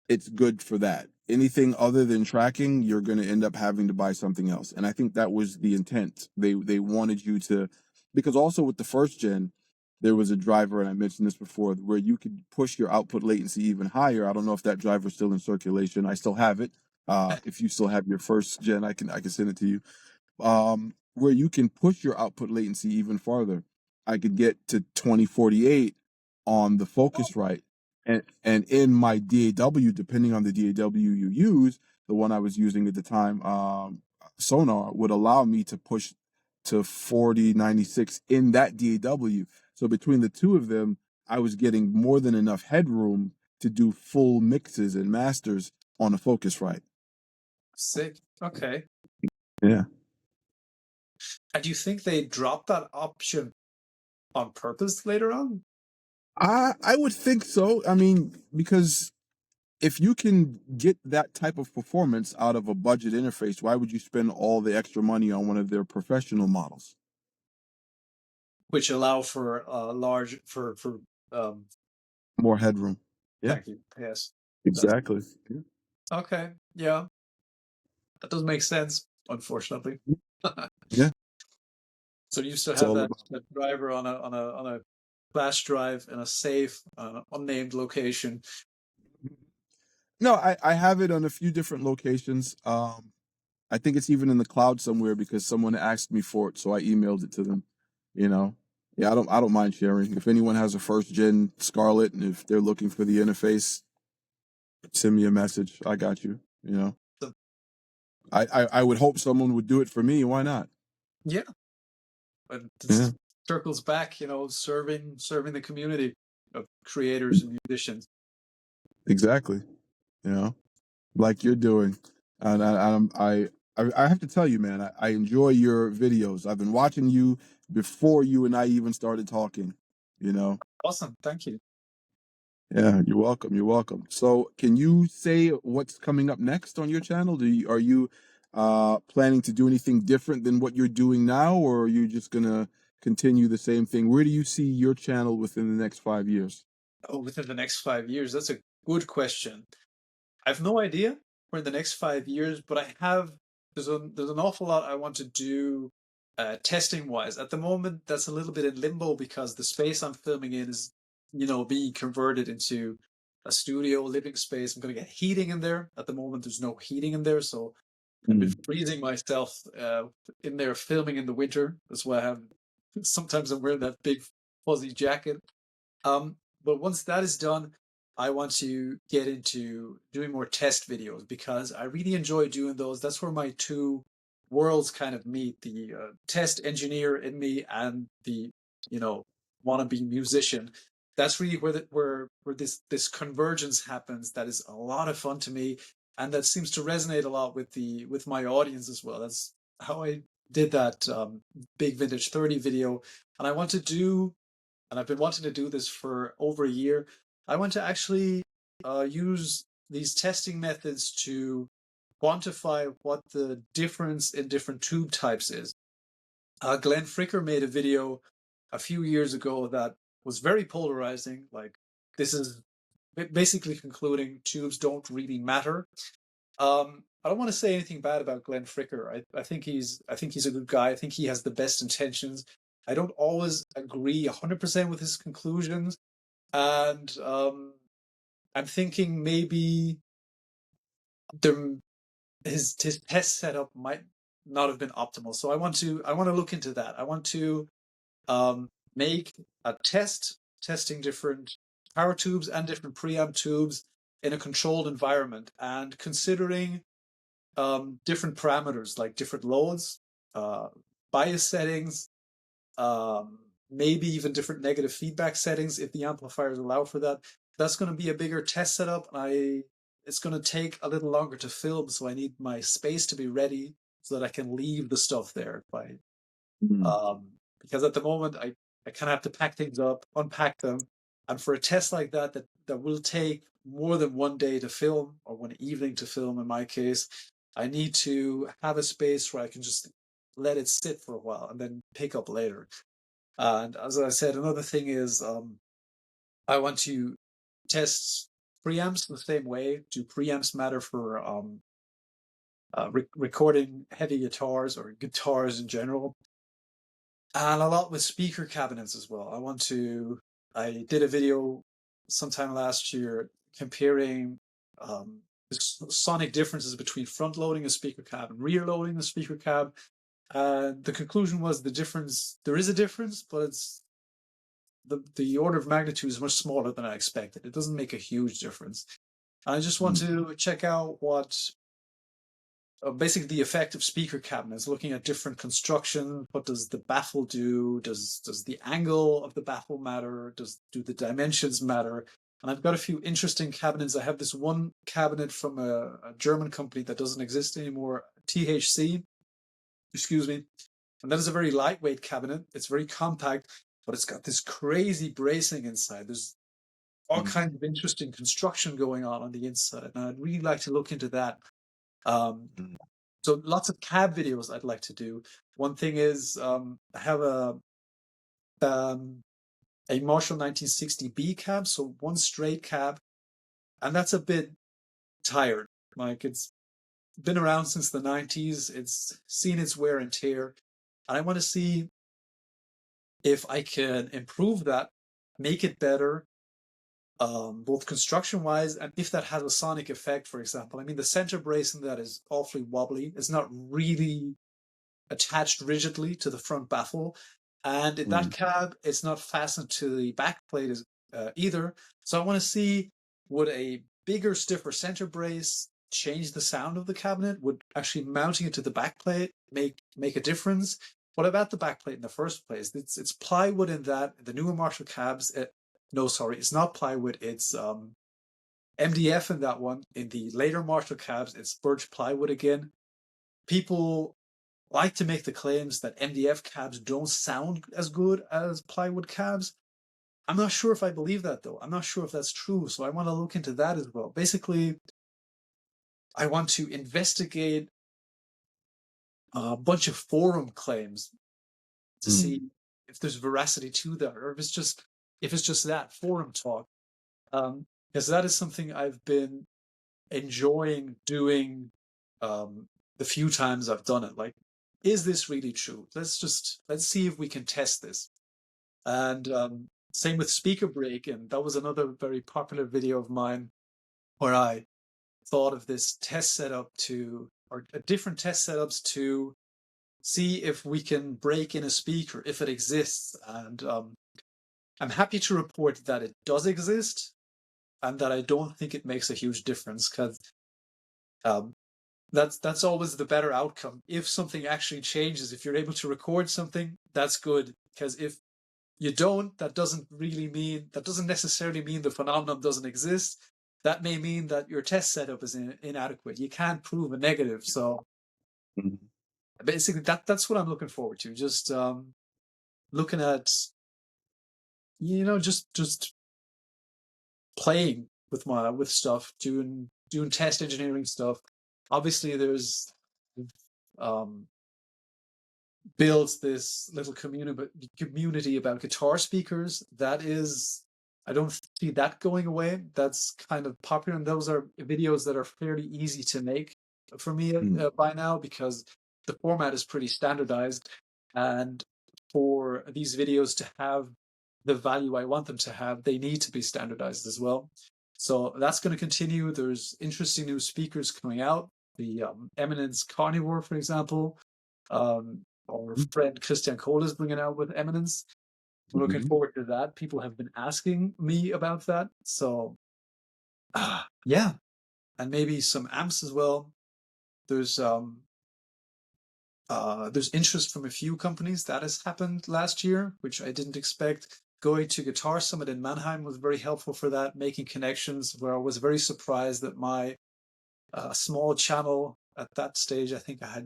it's good for that. Anything other than tracking, you're going to end up having to buy something else. And I think that was the intent. They wanted you to, because also with the first gen, there was a driver, and I mentioned this before, where you could push your output latency even higher. I don't know if that driver is still in circulation. I still have it. If you still have your first gen, I can send it to you. Where you can push your output latency even farther. I could get to 2048 on the Focusrite, and in my DAW, depending on the DAW you use, the one I was using at the time, Sonar would allow me to push to 4096 in that DAW. So between the two of them, I was getting more than enough headroom to do full mixes and masters on a Focusrite. Sick. Okay. Yeah. And do you think they dropped that option on purpose later on? I would think so. I mean, because if you can get that type of performance out of a budget interface, why would you spend all the extra money on one of their professional models? Which allow for large for More headroom. Yeah, thank you. Yes. exactly. Yeah. Okay. Yeah. That does make sense, unfortunately. Yeah, So you still it's have all that, about. that driver on a flash drive in a safe, unnamed location. No, I have it on a few different locations. I think it's even in the cloud somewhere because someone asked me for it, so I emailed it to them. You know, yeah, I don't mind sharing. If anyone has a first gen Scarlett and if they're looking for the interface, send me a message. I got you. You know, So, I would hope someone would do it for me. Why not? yeah, but Yeah, this circles back, serving the community of creators and musicians. exactly. You know, like you're doing, and I have to tell you, man, I enjoy your videos. I've been watching you before you and I even started talking. You know. Awesome, thank you. Yeah, you're welcome. You're welcome. So, can you say what's coming up next on your channel? Are you planning to do anything different than what you're doing now, or are you just gonna continue the same thing? Where do you see your channel within the next 5 years? Oh, within the next 5 years, that's a good question. I have no idea for the next 5 years, but there's an awful lot I want to do testing wise. At the moment, that's a little bit in limbo because the space I'm filming in is, being converted into a studio living space. I'm going to get heating in there. At the moment, there's no heating in there, so I've been Mm. freezing myself in there filming in the winter. That's why I have. Sometimes I'm wearing that big fuzzy jacket. Um, but once that is done, I want to get into doing more test videos because I really enjoy doing those. That's where my two worlds kind of meet: the test engineer in me and the you know wannabe musician. That's really where this convergence happens. That is a lot of fun to me, and that seems to resonate a lot with my audience as well. That's how I did that big vintage 30 video, and I want to do and I've been wanting to do this for over a year. I want to actually use these testing methods to quantify what the difference in different tube types is. Glenn Fricker made a video a few years ago that was very polarizing. Like, this is basically concluding tubes don't really matter. I don't want to say anything bad about Glenn Fricker. I think he's a good guy. I think he has the best intentions. I don't always agree 100% with his conclusions, and I'm thinking maybe there, his test setup might not have been optimal. So I want to look into that. I want to make a testing different power tubes and different preamp tubes in a controlled environment and considering different parameters like different loads, uh, bias settings, maybe even different negative feedback settings if the amplifiers allow for that. That's going to be a bigger test setup, and it's going to take a little longer to film, so I need my space to be ready so that I can leave the stuff there. Mm. Because at the moment I kind of have to pack things up, unpack them, and for a test like that will take more than one day to film or one evening to film in my case. I need to have a space where I can just let it sit for a while and then pick up later. And as I said, another thing is I want to test preamps the same way. Do preamps matter for recording heavy guitars or guitars in general? And a lot with speaker cabinets as well. I did a video sometime last year comparing the sonic differences between front loading a speaker cab and rear loading the speaker cab. The conclusion was there is a difference, but it's the order of magnitude is much smaller than I expected. It doesn't make a huge difference. I just want to check out what basically the effect of speaker cabinets, looking at different construction. What does the baffle do? Does the angle of the baffle matter? Do the dimensions matter? And I've got a few interesting cabinets. I have this one cabinet from a German company that doesn't exist anymore, THC, excuse me. And that is a very lightweight cabinet. It's very compact, but it's got this crazy bracing inside. There's all kinds of interesting construction going on the inside. And I'd really like to look into that. So lots of cab videos I'd like to do. One thing is I have a Marshall 1960B cab, so one straight cab, and that's a bit tired. Like, it's been around since the 90s. It's seen its wear and tear, and I want to see if I can improve that, make it better, both construction-wise, and if that has a sonic effect, for example. I mean, the center brace in that is awfully wobbly. It's not really attached rigidly to the front baffle. And in that cab, it's not fastened to the back plate either. So I want to see, would a bigger, stiffer center brace change the sound of the cabinet? Would actually mounting it to the back plate make a difference? What about the back plate in the first place? It's plywood in that. The newer Marshall cabs, no, sorry, it's not plywood. It's MDF in that one. In the later Marshall cabs, it's birch plywood again. People like to make the claims that MDF cabs don't sound as good as plywood cabs. I'm not sure if I believe that, though. I'm not sure if that's true, so I want to look into that as well. Basically, I want to investigate a bunch of forum claims to see if there's veracity to that, or if it's just that forum talk. Because that is something I've been enjoying doing the few times I've done it. Like, is this really true? Let's see if we can test this. And same with speaker break, and that was another very popular video of mine where I thought of this test setup or different test setups to see if we can break in a speaker, if it exists. And I'm happy to report that it does exist, and that I don't think it makes a huge difference, because that's always the better outcome. If something actually changes, if you're able to record something, that's good. Because if you don't, that doesn't necessarily mean the phenomenon doesn't exist. That may mean that your test setup is inadequate. You can't prove a negative. So basically, that's what I'm looking forward to. Just looking at, just playing with stuff, doing test engineering stuff. Obviously, there's builds this little community about guitar speakers. I don't see that going away. That's kind of popular, and those are videos that are fairly easy to make for me by now, because the format is pretty standardized, and for these videos to have the value I want them to have, they need to be standardized as well. So that's going to continue. There's interesting new speakers coming out. The Eminence Carnivore, for example, our friend Christian Cole is bringing out with Eminence. I'm looking forward to that. People have been asking me about that. So, yeah. And maybe some amps as well. There's interest from a few companies. That has happened last year, which I didn't expect. Going to Guitar Summit in Mannheim was very helpful for that, making connections, where I was very surprised that my small channel at that stage, I think I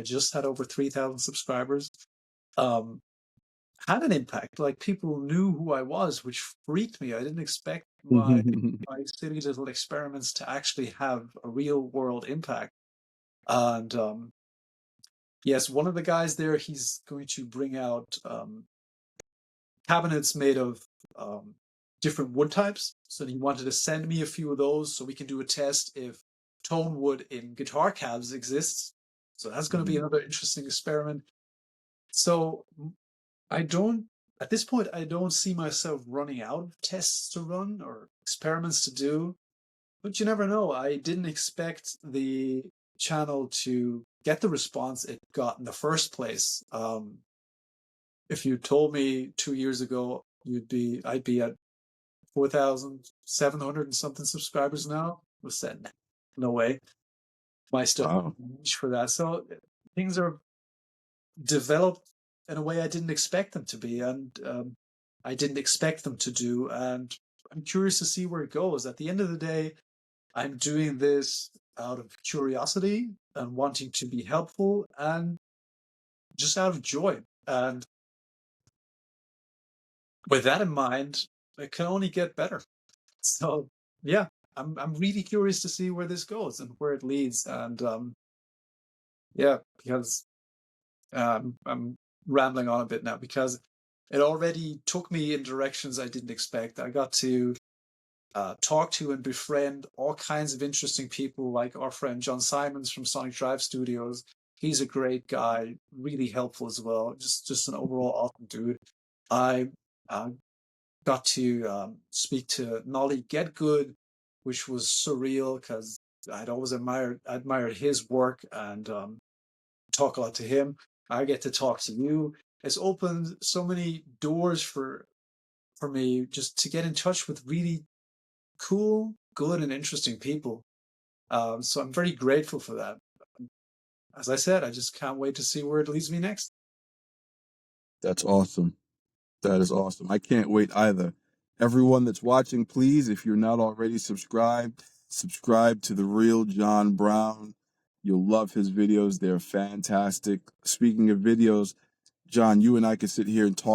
just had over 3,000 subscribers, had an impact. Like, people knew who I was, which freaked me. I didn't expect my silly little experiments to actually have a real world impact. And yes, one of the guys there, he's going to bring out cabinets made of different wood types. So he wanted to send me a few of those so we can do a test if tone wood in guitar cabs exists. So that's going to be another interesting experiment. So at this point, I don't see myself running out of tests to run or experiments to do, but you never know. I didn't expect the channel to get the response it got in the first place. If you told me 2 years ago I'd be at 4,700 and something subscribers now, I was said, no way. My stuff Wow. reach for that. So things are developed in a way I didn't expect them to be, and I didn't expect them to do. And I'm curious to see where it goes. At the end of the day, I'm doing this out of curiosity and wanting to be helpful and just out of joy. And with that in mind, it can only get better. So yeah, I'm really curious to see where this goes and where it leads. And yeah, because I'm rambling on a bit now because it already took me in directions I didn't expect. I got to talk to and befriend all kinds of interesting people, like our friend John Simons from Sonic Drive Studios. He's a great guy, really helpful as well. Just an overall awesome dude. I got to speak to Nolly Getgood, which was surreal because I'd always admired his work and talk a lot to him. I get to talk to you. It's opened so many doors for me just to get in touch with really cool, good, and interesting people. So I'm very grateful for that. As I said, I just can't wait to see where it leads me next. That's awesome. That is awesome. I can't wait either. Everyone that's watching, please, if you're not already subscribed, subscribe to The Real John Browne. You'll love his videos. They're fantastic. Speaking of videos, John, you and I could sit here and talk